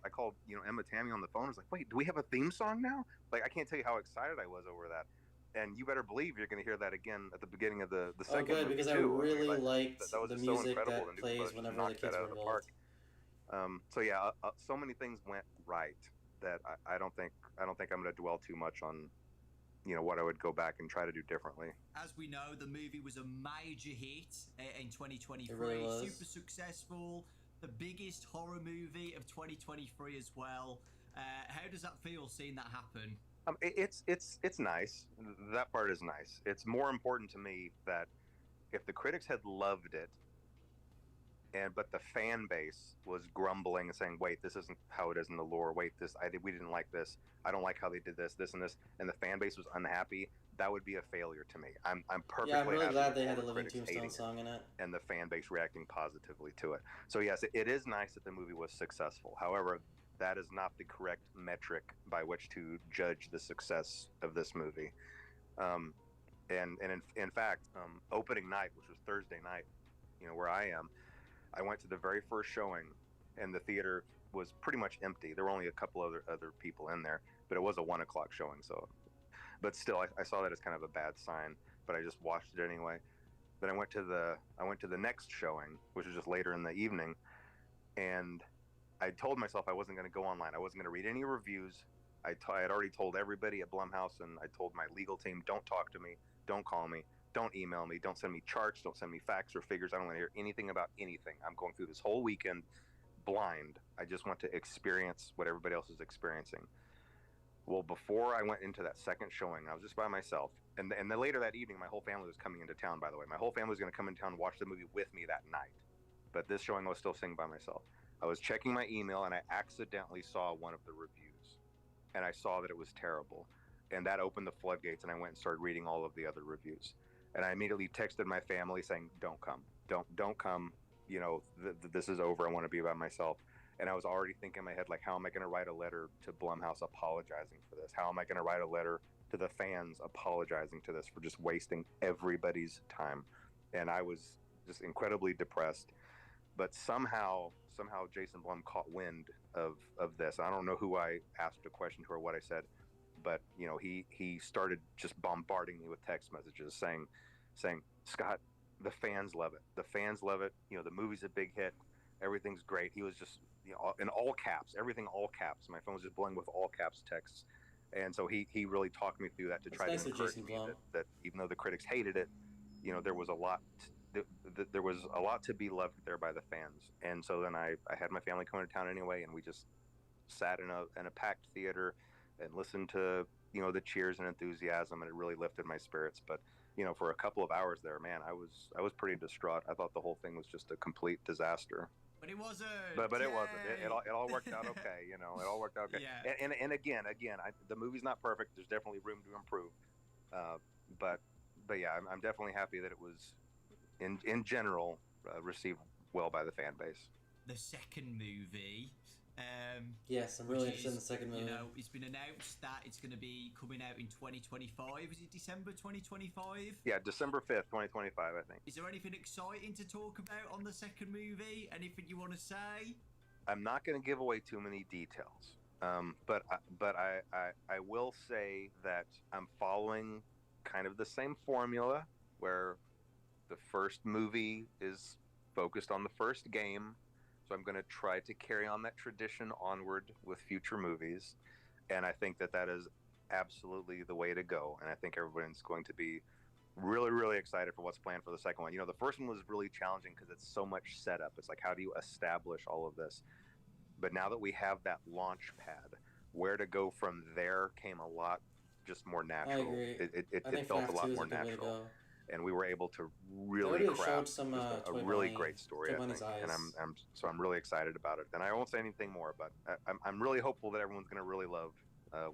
Emma Tammy on the phone. I was like, wait, do we have a theme song now? Like, I can't tell you how excited I was over that. And you better believe you're going to hear that again at the beginning of the second movie, because too. I really liked that was the just so music incredible. that The plays Newton whenever the knocked that kids out were of the involved. park. So yeah, so many things went right that I don't think I'm going to dwell too much on, what I would go back and try to do differently. As we know, the movie was a major hit in 2023. It really was. Super successful. The biggest horror movie of 2023 as well. How does that feel seeing that happen? It's nice. That part is nice. It's more important to me that if the critics had loved it, but the fan base was grumbling and saying, "Wait, this isn't how it is in the lore. Wait, we didn't like this. I don't like how they did this, and this," and the fan base was unhappy. That would be a failure to me. I'm perfectly. Yeah, I'm really happy glad they had the a Living critics Tombstone song in it, and the fan base reacting positively to it. So yes, it is nice that the movie was successful. However, that is not the correct metric by which to judge the success of this movie. And in fact, opening night, which was Thursday night, where I am, I went to the very first showing, and the theater was pretty much empty. There were only a couple other people in there, but it was a 1:00 showing. So, but still, I saw that as kind of a bad sign. But I just watched it anyway. Then I went to the next showing, which was just later in the evening, and I told myself I wasn't going to go online. I wasn't going to read any reviews. I had already told everybody at Blumhouse, and I told my legal team, don't talk to me, don't call me, don't email me, don't send me charts, don't send me facts or figures. I don't want to hear anything about anything. I'm going through this whole weekend blind. I just want to experience what everybody else is experiencing. Well, before I went into that second showing, I was just by myself. And then later that evening, my whole family was coming into town, by the way. My whole family was going to come into town and watch the movie with me that night. But this showing, I was still sitting by myself. I was checking my email, and I accidentally saw one of the reviews. And I saw that it was terrible. And that opened the floodgates, and I went and started reading all of the other reviews. And I immediately texted my family saying, don't come. Don't come. This is over. I want to be by myself. And I was already thinking in my head, like, how am I going to write a letter to Blumhouse apologizing for this? How am I going to write a letter to the fans apologizing to this for just wasting everybody's time? And I was just incredibly depressed. But somehow Jason Blum caught wind of this. I don't know who I asked a question to or what I said, but he started just bombarding me with text messages saying, Scott, the fans love it. The fans love it. The movie's a big hit. Everything's great. He was just in all caps, everything all caps. My phone was just blowing with all caps texts, and so he really talked me through that to try to encourage me that even though the critics hated it, there was a lot. There was a lot to be loved there by the fans. And so then I had my family come into town anyway, and we just sat in a packed theater and listened to the cheers and enthusiasm, and it really lifted my spirits. But for a couple of hours there, man, I was pretty distraught. I thought the whole thing was just a complete disaster. But it wasn't. But it wasn't. It all worked out okay. It all worked out okay. Yeah. And again, the movie's not perfect. There's definitely room to improve. But yeah, I'm definitely happy that it was in general received well by the fan base. The second movie. Yes, I'm really interested in the second movie. It's been announced that it's going to be coming out in 2025. Is it December 2025? Yeah, December 5th, 2025, I think. Is there anything exciting to talk about on the second movie? Anything you want to say? I'm not going to give away too many details, but I will say that I'm following kind of the same formula where the first movie is focused on the first game. So I'm going to try to carry on that tradition onward with future movies. And I think that is absolutely the way to go. And I think everyone's going to be really, really excited for what's planned for the second one. The first one was really challenging because it's so much setup. It's like, how do you establish all of this? But now that we have that launch pad, where to go from there came a lot just more natural. I agree. It felt a lot more natural. And we were able to really craft a really great story, I think. And I'm really excited about it. And I won't say anything more, but I'm really hopeful that everyone's going to really love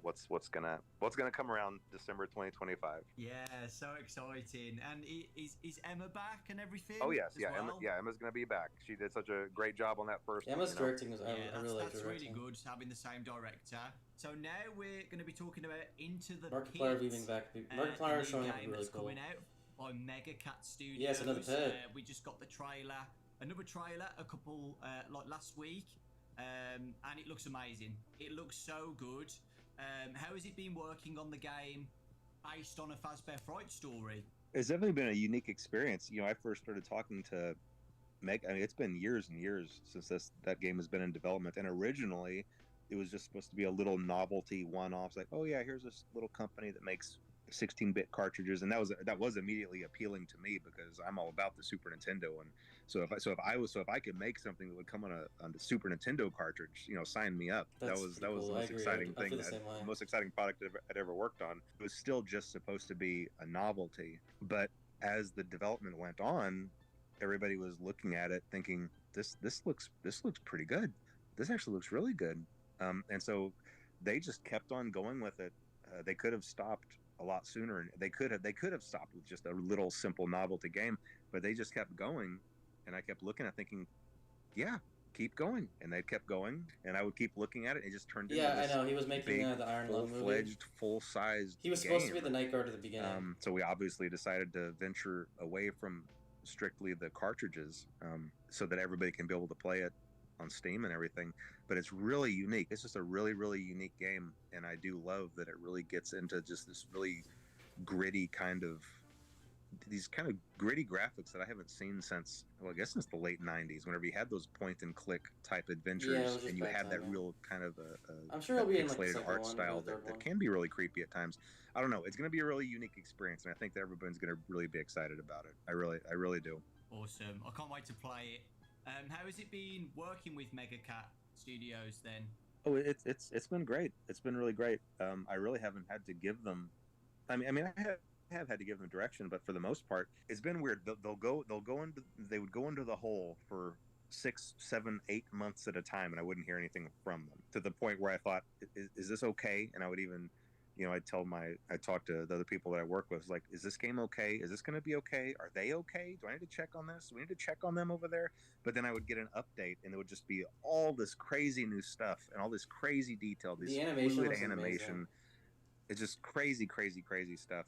what's gonna come around December 2025. Yeah, so exciting. And is Emma back and everything? Oh yes, yeah, well? Emma's gonna be back. She did such a great job on that first Emma's one. directing was that's really good having the same director. So now we're going to be talking about Into the Markiplier Pit. being back. Markiplier showing up really cool. Coming out by Mega Cat Studios. Yes, another pit. We just got the trailer, another trailer, a couple like last week, and it looks amazing. It looks so good. How has it been working on the game based on a Fazbear Frights story? It's definitely been a unique experience. You know, I first started talking to Meg. I mean, it's been years and years since that game has been in development, and originally it was just supposed to be a little novelty one-off. Like, oh yeah, here's this little company that makes 16-bit cartridges, and that was immediately appealing to me because I'm all about the Super Nintendo. And so if I could make something that would come on a Super Nintendo cartridge, you know, sign me up. That was the most exciting thing. The most exciting product I'd ever worked on. It was still just supposed to be a novelty, but as the development went on, everybody was looking at it thinking, this looks pretty good. This actually looks really good. And so they just kept on going with it. They could have stopped a lot sooner. They could have stopped with just a little simple novelty game, but they just kept going. And I kept looking at thinking, yeah, keep going. And they kept going, and I would keep looking at it. And it just turned into this I know. He was making the Iron Lung movie. Full-fledged, full-sized He was supposed to be the night guard at the beginning. So we obviously decided to venture away from strictly the cartridges, so that everybody can be able to play it on Steam and everything. But it's really unique. It's just a really, really unique game, and I do love that it really gets into just this really gritty these kind of gritty graphics that I haven't seen since, well, I guess since the late 90s, whenever you had those point and click type adventures, and you had that real kind of I'm sure it'll be in like pixelated art style that can be really creepy at times. I don't know. It's going to be a really unique experience, and I think that everyone's going to really be excited about it. I really do. Awesome. I can't wait to play it. How has it been working with Mega Cat Studios then? Oh, it's been great. It's been really great. I really haven't had to give them. I mean, I have had to give them direction, but for the most part, it's been weird. They would go into the hole for 6, 7, 8 months at a time, and I wouldn't hear anything from them, to the point where I thought, is this okay? And I would even, you know, I talked to the other people that I work with, like, is this game okay? Is this going to be okay? Are they okay? Do I need to check on this? Do we need to check on them over there? But then I would get an update, and it would just be all this crazy new stuff and all this crazy detail, this fluid animation. It's just crazy stuff.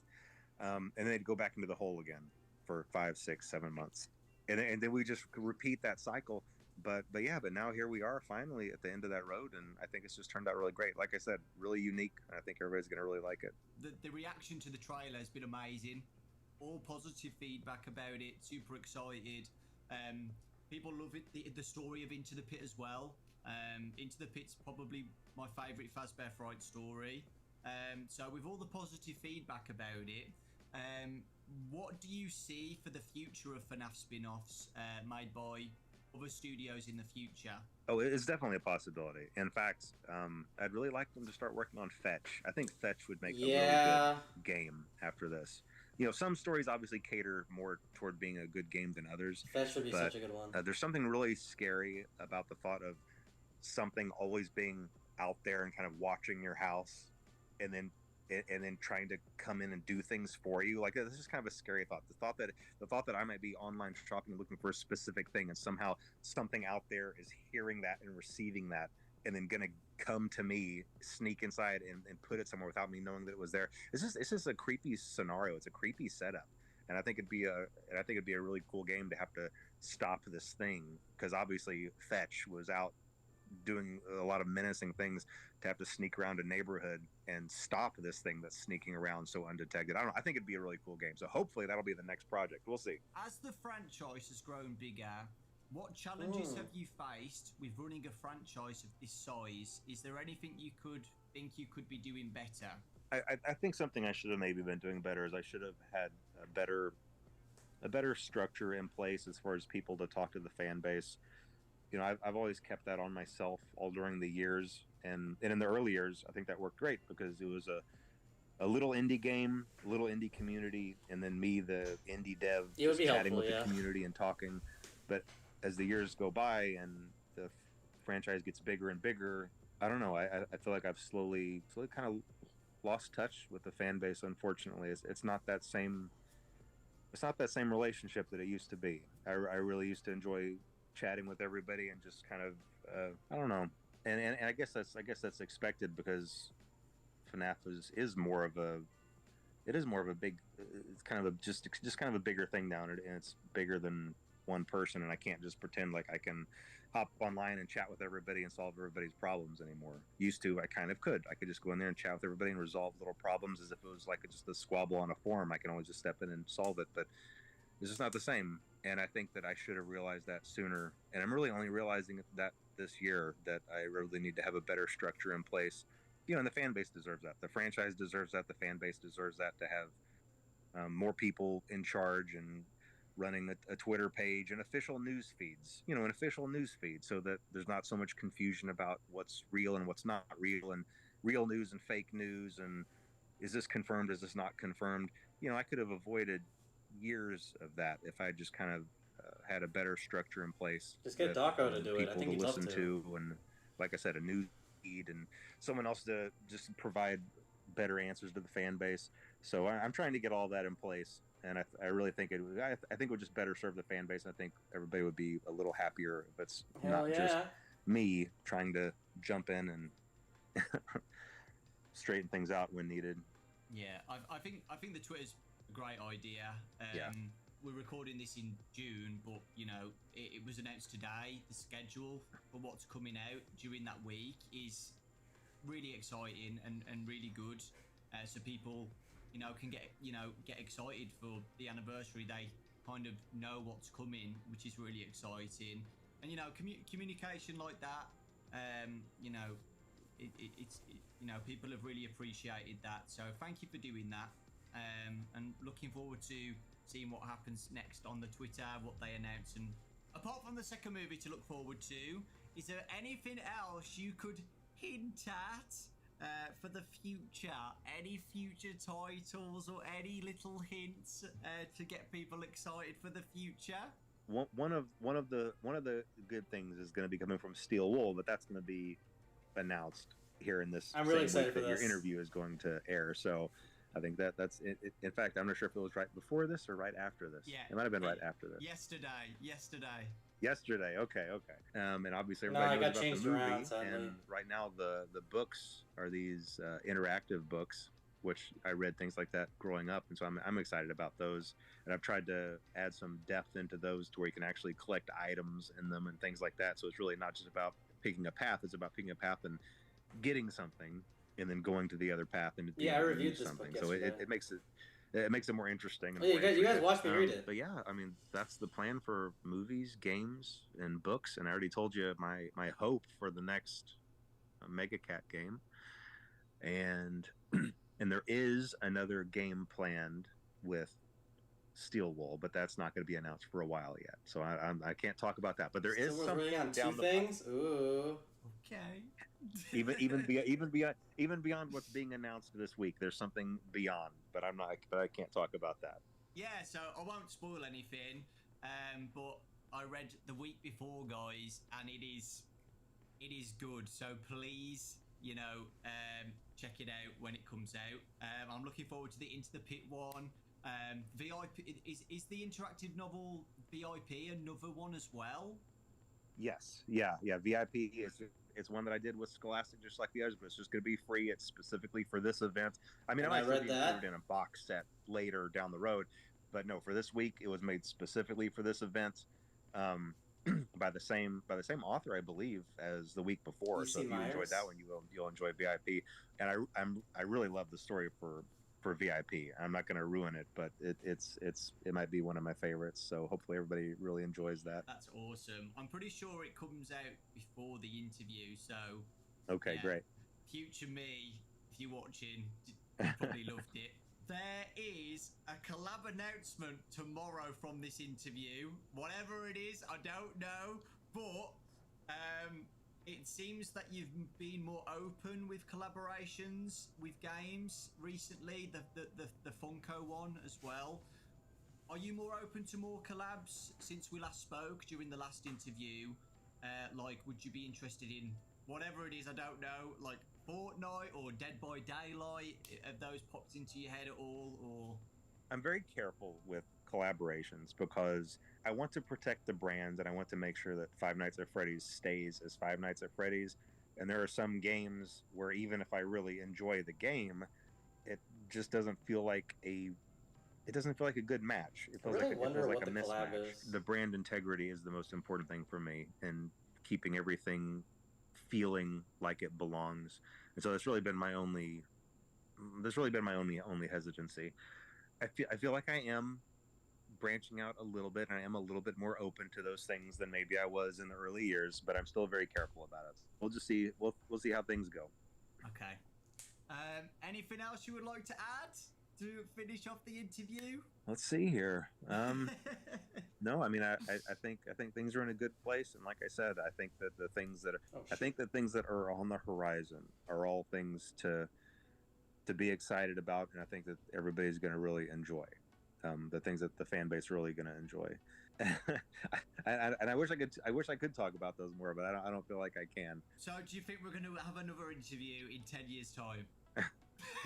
And then they'd go back into the hole again for 5, 6, 7 months, and then we just repeat that cycle. But now here we are finally at the end of that road, and I think it's just turned out really great. Like I said, really unique, and I think everybody's going to really like it. The reaction to the trailer has been amazing. All positive feedback about it. Super excited. People love it. The story of Into the Pit as well. Into the Pit's probably my favourite Fazbear Frights story. So with all the positive feedback about it, what do you see for the future of FNAF spin-offs made by other studios in the future? Oh, it's definitely a possibility. In fact, I'd really like them to start working on Fetch. I think Fetch would make a really good game after this. You know, some stories obviously cater more toward being a good game than others. Fetch would be such a good one. There's something really scary about the thought of something always being out there and kind of watching your house, and then trying to come in and do things for you. Like, this is kind of a scary thought. The thought that I might be online shopping looking for a specific thing, and somehow something out there is hearing that and receiving that, and then gonna come to me, sneak inside and put it somewhere without me knowing that it was there. It's just a creepy scenario. It's a creepy setup. And I think it'd be a really cool game to have to stop this thing, because obviously Fetch was out doing a lot of menacing things, to have to sneak around a neighborhood and stop this thing that's sneaking around so undetected. I think it'd be a really cool game. So hopefully that'll be the next project. We'll see. As the franchise has grown bigger, what challenges have you faced with running a franchise of this size? Is there anything you think you could be doing better? I think something I should have maybe been doing better is I should have had a better structure in place as far as people to talk to the fan base. You know, I've always kept that on myself all during the years, and in the early years, I think that worked great because it was a little indie game, a little indie community, and then me, the indie dev, just chatting with the community and talking. But as the years go by and the franchise gets bigger and bigger, I don't know. I feel like I've slowly kind of lost touch with the fan base. Unfortunately, it's not that same. It's not that same relationship that it used to be. I really used to enjoy chatting with everybody and just kind of I don't know. And I guess that's expected because FNAF is more of a it is more of a big it's kind of a just kind of a bigger thing now, and it's bigger than one person, and I can't just pretend like I can hop online and chat with everybody and solve everybody's problems anymore. Used to, I kind of could. I could just go in there and chat with everybody and resolve little problems as if it was like just a squabble on a forum. I can always just step in and solve it, but it's just not the same. And I think that I should have realized that sooner. And I'm really only realizing that this year, that I really need to have a better structure in place. And the fan base deserves that. The franchise deserves that. The fan base deserves that, to have more people in charge and running a Twitter page and official news feeds, an official news feed, so that there's not so much confusion about what's real and what's not real, and real news and fake news, and is this confirmed, is this not confirmed. I could have avoided years of that if I just kind of had a better structure in place. Just get Dawko to do it. I think he'd love to. And like I said, a news feed and someone else to just provide better answers to the fan base. So I'm trying to get all that in place, and I really think I think it would just better serve the fan base. And I think everybody would be a little happier if it's not just me trying to jump in and straighten things out when needed. Yeah, I think the Twitter's a great idea. We're recording this in June, but it was announced today. The schedule for what's coming out during that week is really exciting and really good. So people, can get excited for the anniversary. They kind of know what's coming, which is really exciting. And communication like that, it's people have really appreciated that. So thank you for doing that. And looking forward to seeing what happens next on the Twitter, what they announce. And apart from the second movie to look forward to, is there anything else you could hint at for the future? Any future titles or any little hints to get people excited for the future? One of the good things is going to be coming from Steel Wool, but that's going to be announced here in this. I'm really excited for this. Your interview is going to air, so I think that's it. In fact, I'm not sure if it was right before this or right after this. Yeah, it might have been right after this. Yesterday. Okay. And obviously everybody knows about the movie. Around, and right now the books are these interactive books, which I read things like that growing up, and so I'm excited about those. And I've tried to add some depth into those to where you can actually collect items in them and things like that. So it's really not just about picking a path; it's about picking a path and getting something, and then going to the other path and I reviewed this something. Book so it makes it more interesting. And you guys watch me read it. But yeah, I mean, that's the plan for movies, games, and books. And I already told you my hope for the next Mega Cat game, and there is another game planned with Steel Wool, but that's not going to be announced for a while yet. So I can't talk about that. But there is something really on down two things. Ooh. Okay. even beyond what's being announced this week, there's something beyond, but I can't talk about that. Yeah, so I won't spoil anything, but I read the week before, guys, and it is good. So please, check it out when it comes out. I'm looking forward to the Into the Pit one. VIP is the interactive novel VIP another one as well? Yes, yeah. VIP it's one that I did with Scholastic, just like the others, but it's just going to be free. It's specifically for this event. I mean, I might be included in a box set later down the road, but no, for this week, it was made specifically for this event, by the same author, I believe, as the week before. So if you enjoyed that one, you'll enjoy VIP. And I really love the story for VIP. I'm not going to ruin it, but it might be one of my favorites. So hopefully everybody really enjoys that. That's awesome. I'm pretty sure it comes out before the interview. So okay, great. Future me, if you're watching, you probably loved it. There is a collab announcement tomorrow from this interview. Whatever it is, I don't know, but it seems that you've been more open with collaborations with games recently, the Funko one as well. Are you more open to more collabs since we last spoke during the last interview? Would you be interested in whatever it is, I don't know, like Fortnite or Dead by Daylight, have those popped into your head at all, or? I'm very careful with collaborations because I want to protect the brand and I want to make sure that Five Nights at Freddy's stays as Five Nights at Freddy's. And there are some games where even if I really enjoy the game, it just doesn't feel like a good match. It feels really like a the collab mismatch. is. The brand integrity is the most important thing for me, and keeping everything feeling like it belongs. And so that's really been my only hesitancy. I feel like I am branching out a little bit, and I am a little bit more open to those things than maybe I was in the early years, but I'm still very careful about it. We'll just see. We'll see how things go. Okay. Anything else you would like to add to finish off the interview? Let's see here. No, I mean, I think things are in a good place, and like I said, I think that the things that are on the horizon are all things to be excited about, and I think that everybody's going to really enjoy. The things that the fan base really going to enjoy. And I wish I could talk about those more, but I don't feel like I can. So do you think we're going to have another interview in 10 years' time?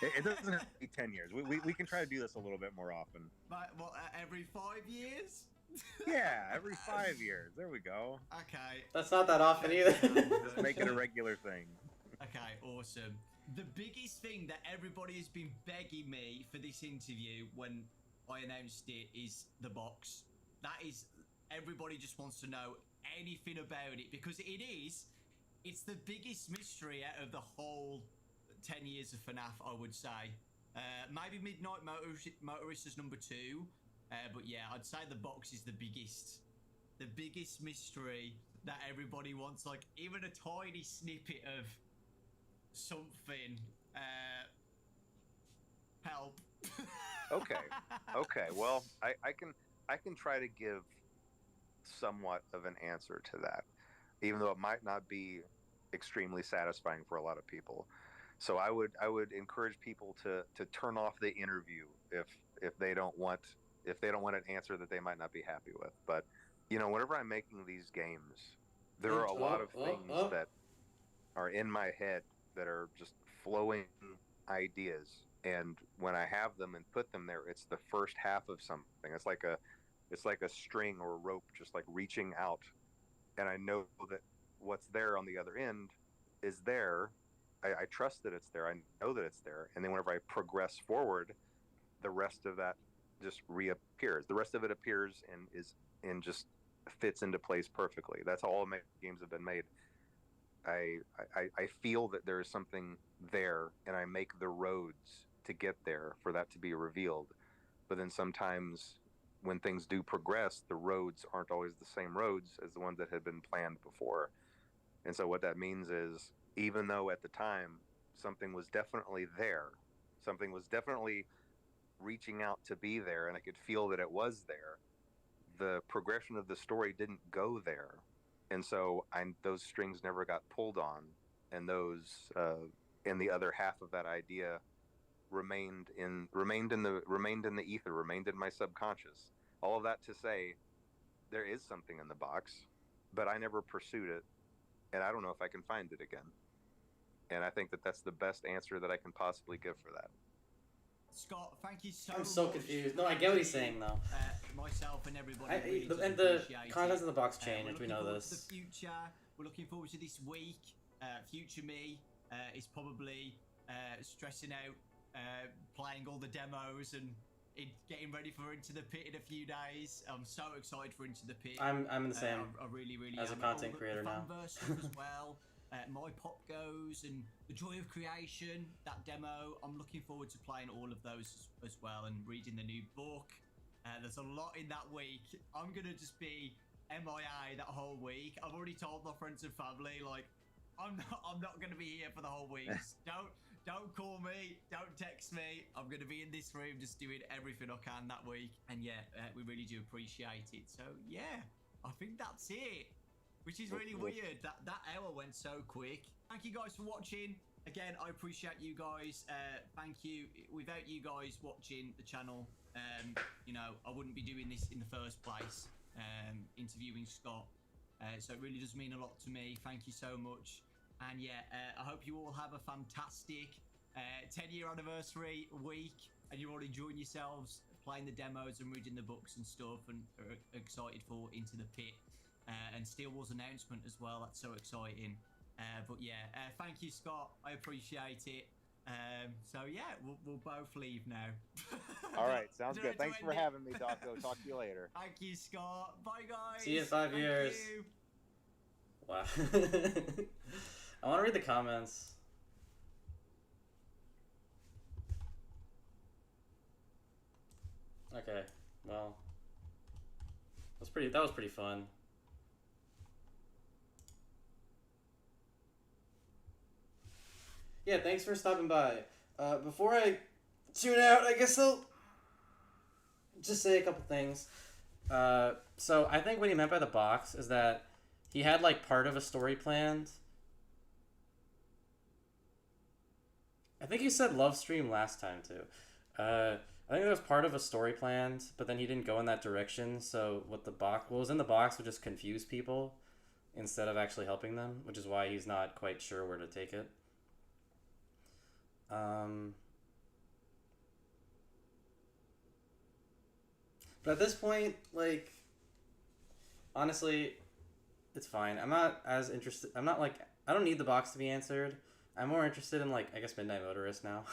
It doesn't have to be 10 years. We can try to do this a little bit more often. But, what, every 5 years? Yeah, every 5 years. There we go. Okay. That's not that often either. Just make it a regular thing. Okay, awesome. The biggest thing that everybody has been begging me for this interview when I announced it is the box. That is, everybody just wants to know anything about it because it's the biggest mystery out of the whole 10 years of FNAF, I would say. Maybe Midnight Motorist is number 2, but yeah, I'd say the box is the biggest mystery that everybody wants, like even a tiny snippet of something. Help. Okay. Well, I can try to give somewhat of an answer to that, even though it might not be extremely satisfying for a lot of people. So I would encourage people to turn off the interview if they don't want an answer that they might not be happy with. But whenever I'm making these games, there are a lot of things that are in my head that are just flowing ideas, and when I have them and put them there, it's the first half of something. It's like a string or a rope just like reaching out, and I know that what's there on the other end is there. I trust that it's there. I know that it's there. And then whenever I progress forward, the rest of that just reappears. The rest of it appears and just fits into place perfectly. That's how all my games have been made. I feel that there is something there, and I make the roads to get there for that to be revealed. But then sometimes when things do progress, the roads aren't always the same roads as the ones that had been planned before. And so what that means is, even though at the time something was definitely there, something was definitely reaching out to be there, and I could feel that it was there, the progression of the story didn't go there. And so those strings never got pulled on, and those and the other half of that idea remained in the ether, remained in my subconscious. All of that to say, there is something in the box, but I never pursued it, and I don't know if I can find it again. And I think that that's the best answer that I can possibly give for that. Scott, thank you so much. I'm so confused. No, I get what he's saying though. Myself and everybody. And the contents in the box changed. We know this. To the future. We're looking forward to this week. Future me is probably stressing out, playing all the demos and getting ready for Into the Pit in a few days. I'm so excited for Into the Pit. I'm in the same. I really as a content creator now. Fanverse stuff as well. My Pop Goes and The Joy of Creation, that demo. I'm looking forward to playing all of those as well and reading the new book. There's a lot in that week. I'm going to just be MIA that whole week. I've already told my friends and family, like, I'm not going to be here for the whole week. Don't call me. Don't text me. I'm going to be in this room just doing everything I can that week. And yeah, we really do appreciate it. So yeah, I think that's it. Which is really weird. That hour went so quick. Thank you guys for watching. Again, I appreciate you guys. Thank you. Without you guys watching the channel, I wouldn't be doing this in the first place, interviewing Scott. So it really does mean a lot to me. Thank you so much. And yeah, I hope you all have a fantastic 10-year anniversary week, and you're all enjoying yourselves playing the demos and reading the books and stuff, and are excited for Into the Pit and Steel Wars announcement as well. That's so exciting. But yeah, thank you, Scott. I appreciate it. So yeah, we'll both leave now. All right, sounds good. Thanks for having me, Dawko. Talk to you later. Thank you, Scott. Bye, guys. See you in 5 years. You. Wow. I want to read the comments. Okay, well, that was pretty fun. Yeah, thanks for stopping by. Before I tune out, I guess I'll just say a couple things. So I think what he meant by the box is that he had like part of a story planned. I think you said love stream last time too. I think there was part of a story planned, but then he didn't go in that direction. So what was in the box would just confuse people instead of actually helping them, which is why he's not quite sure where to take it. But at this point, like, honestly, it's fine. I'm not as interested. I don't need the box to be answered. I'm more interested in, like, I guess Midnight Motorist now.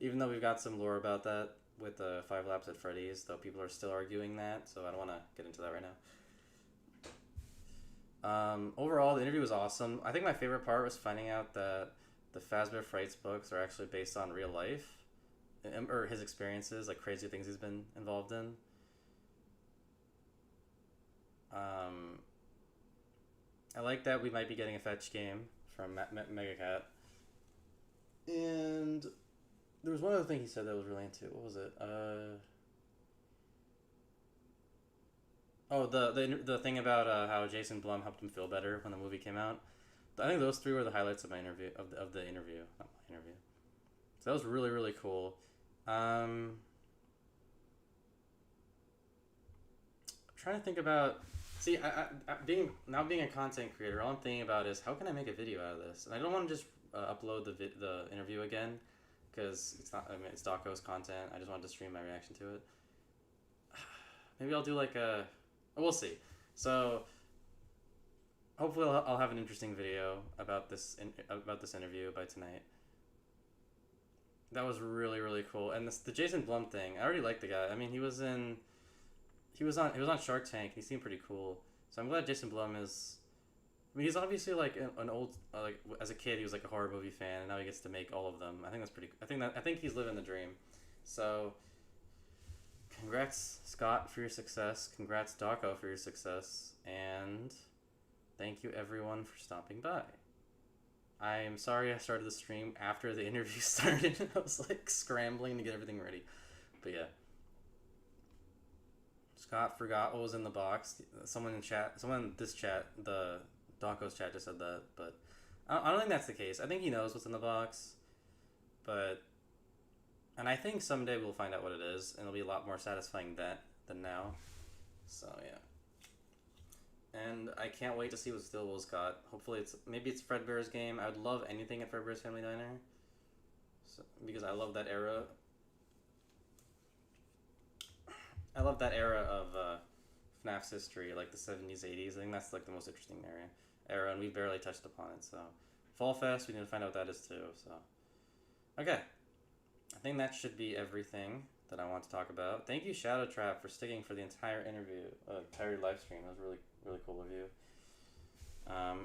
Even though we've got some lore about that with the 5 laps at Freddy's, though people are still arguing that, so I don't want to get into that right now. Overall, the interview was awesome. I think my favorite part was finding out that the Fazbear Frights books are actually based on real life, or his experiences, like crazy things he's been involved in. I like that we might be getting a fetch game from Megacat. And there was one other thing he said that I was really into. What was it? The thing about how Jason Blum helped him feel better when the movie came out. I think those 3 were the highlights of my interview, of the interview, not my interview. So that was really, really cool. I'm trying to think about. See, being a content creator, all I'm thinking about is how can I make a video out of this, and I don't want to just upload the interview again, because it's not. I mean, it's Dawko's content. I just wanted to stream my reaction to it. Maybe I'll do like a. We'll see. So hopefully I'll have an interesting video about this interview by tonight. That was really, really cool, and the Jason Blum thing. I already like the guy. I mean, he was on Shark Tank. He seemed pretty cool. So I'm glad Jason Blum is. I mean, he's obviously like an old as a kid he was like a horror movie fan, and now he gets to make all of them. I think that's pretty. I think he's living the dream. So, congrats Scott for your success. Congrats Dawko for your success, and thank you everyone for stopping by. I am sorry I started the stream after the interview started. I was like scrambling to get everything ready, but yeah. Scott forgot what was in the box. Someone in this chat, the Dawko's chat just said that, but I don't think that's the case. I think he knows what's in the box, and I think someday we'll find out what it is, and it'll be a lot more satisfying than now. So yeah. And I can't wait to see what Steel Will's got. Hopefully it's Fredbear's game. I would love anything at Fredbear's Family Diner, because I love that era. I love that era of FNAF's history, like the 70s, 80s. I think that's like the most interesting era, and we barely touched upon it. So, Fall Fest, we need to find out what that is too. So, okay, I think that should be everything that I want to talk about. Thank you, Shadow Trap, for sticking for the entire interview, entire live stream. That was really, really cool of you.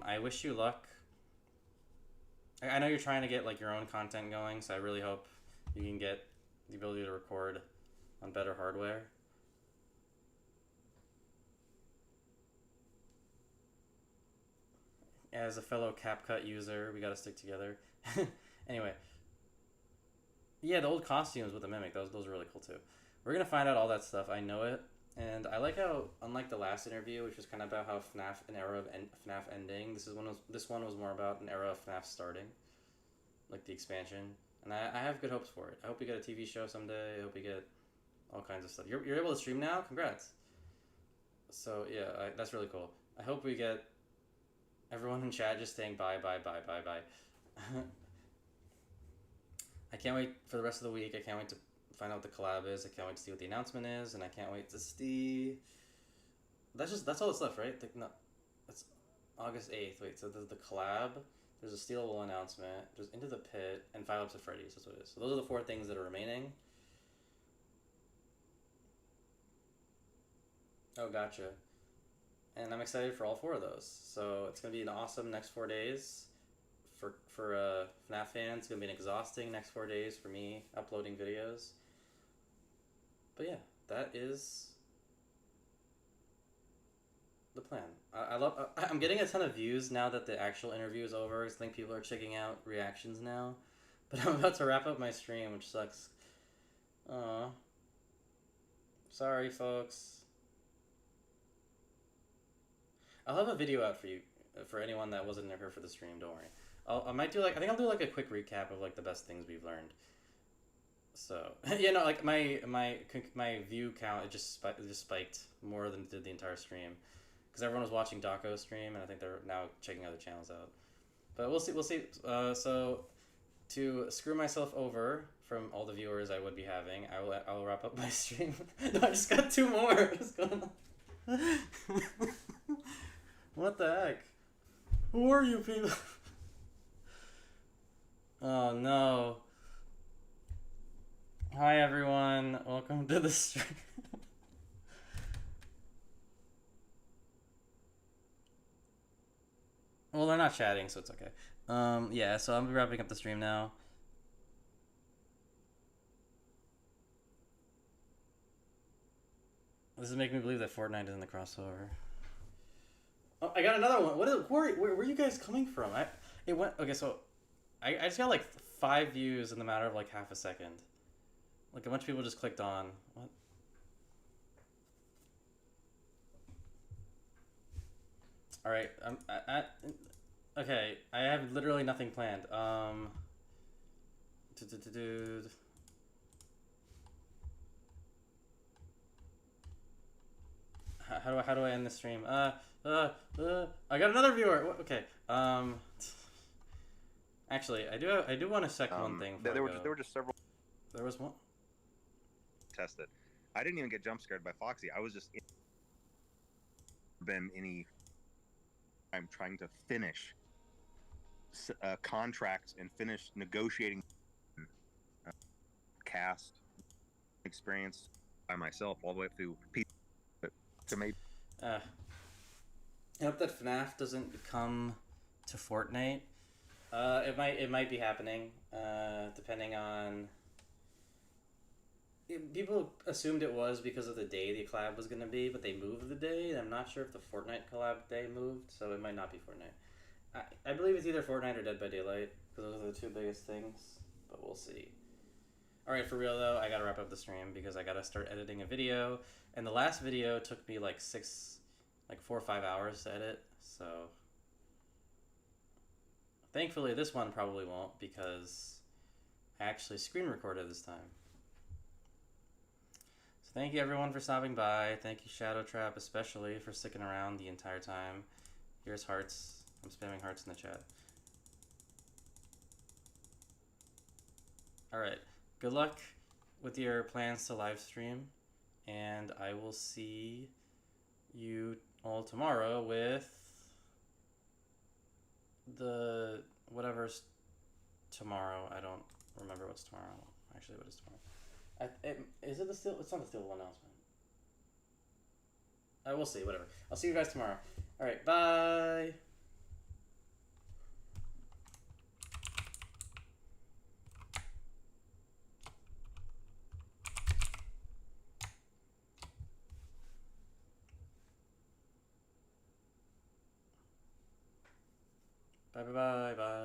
I wish you luck. I know you're trying to get like your own content going, so I really hope you can get the ability to record on better hardware. As a fellow CapCut user, we gotta stick together. Anyway. Yeah, the old costumes with the Mimic, those are really cool too. We're gonna find out all that stuff, I know it. And I like how, unlike the last interview, which was kind of about how an era of FNAF ending, this one was more about an era of FNAF starting. Like the expansion. And I have good hopes for it. I hope we get a TV show someday. I hope we get all kinds of stuff. You're able to stream now? Congrats. So yeah, that's really cool. I hope we get Everyone in chat just saying bye, bye, bye, bye, bye. I can't wait for the rest of the week. I can't wait to find out what the collab is. I can't wait to see what the announcement is, and I can't wait to see. That's all that's left, right? No, that's August 8th. Wait, so there's the collab. There's a stealable announcement. There's Into the Pit and 5 Ups of Freddy's. That's what it is. So those are the 4 things that are remaining. Oh, gotcha. And I'm excited for all 4 of those. So it's gonna be an awesome next 4 days. For FNAF fans, it's gonna be an exhausting next 4 days for me uploading videos. But yeah, that is the plan. I'm getting a ton of views now that the actual interview is over. I think people are checking out reactions now. But I'm about to wrap up my stream, which sucks. Aw. Sorry, folks. I'll have a video out for you, for anyone that wasn't here for the stream. Don't worry. I might do I think I'll do a quick recap of the best things we've learned. So my view count it just spiked more than it did the entire stream, because everyone was watching Dawko's stream, and I think they're now checking other channels out. But we'll see. So to screw myself over from all the viewers I would be having, I will wrap up my stream. No, I just got 2 more. What's going on? What the heck? Who are you people? Oh no. Hi everyone, welcome to the stream. Well, they're not chatting, so it's okay. Yeah, so I'm wrapping up the stream now. This is making me believe that Fortnite is in the crossover. Oh, I got another one. Where are you guys coming from? Okay, so I just got 5 views in the matter of half a second. A bunch of people just clicked on. What? All right. Okay. I have literally nothing planned. How do I end the stream? I got another viewer. Okay. Actually, I do want to check one thing. There were just several. There was one. Tested. I didn't even get jump scared by Foxy. I was just been any. I'm trying to finish contracts and finish negotiating cast experience by myself all the way up through to maybe. I hope that FNAF doesn't come to Fortnite. It might be happening, depending on. People assumed it was because of the day the collab was going to be, but they moved the day, and I'm not sure if the Fortnite collab day moved, so it might not be Fortnite. I believe it's either Fortnite or Dead by Daylight, because those are the 2 biggest things, but we'll see. Alright, for real though, I gotta wrap up the stream, because I gotta start editing a video, and the last video took me 4 or 5 hours to edit, so... Thankfully, this one probably won't, because I actually screen recorded this time. So thank you everyone for stopping by. Thank you Shadow Trap especially for sticking around the entire time. Here's hearts. I'm spamming hearts in the chat. Alright, good luck with your plans to live stream, and I will see you all tomorrow with the whatever's tomorrow. I don't remember what's tomorrow. Actually, what is tomorrow? Is it the still? It's not the stealable announcement. I will see. Whatever. I'll see you guys tomorrow. All right. Bye. Bye. Bye. Bye. Bye.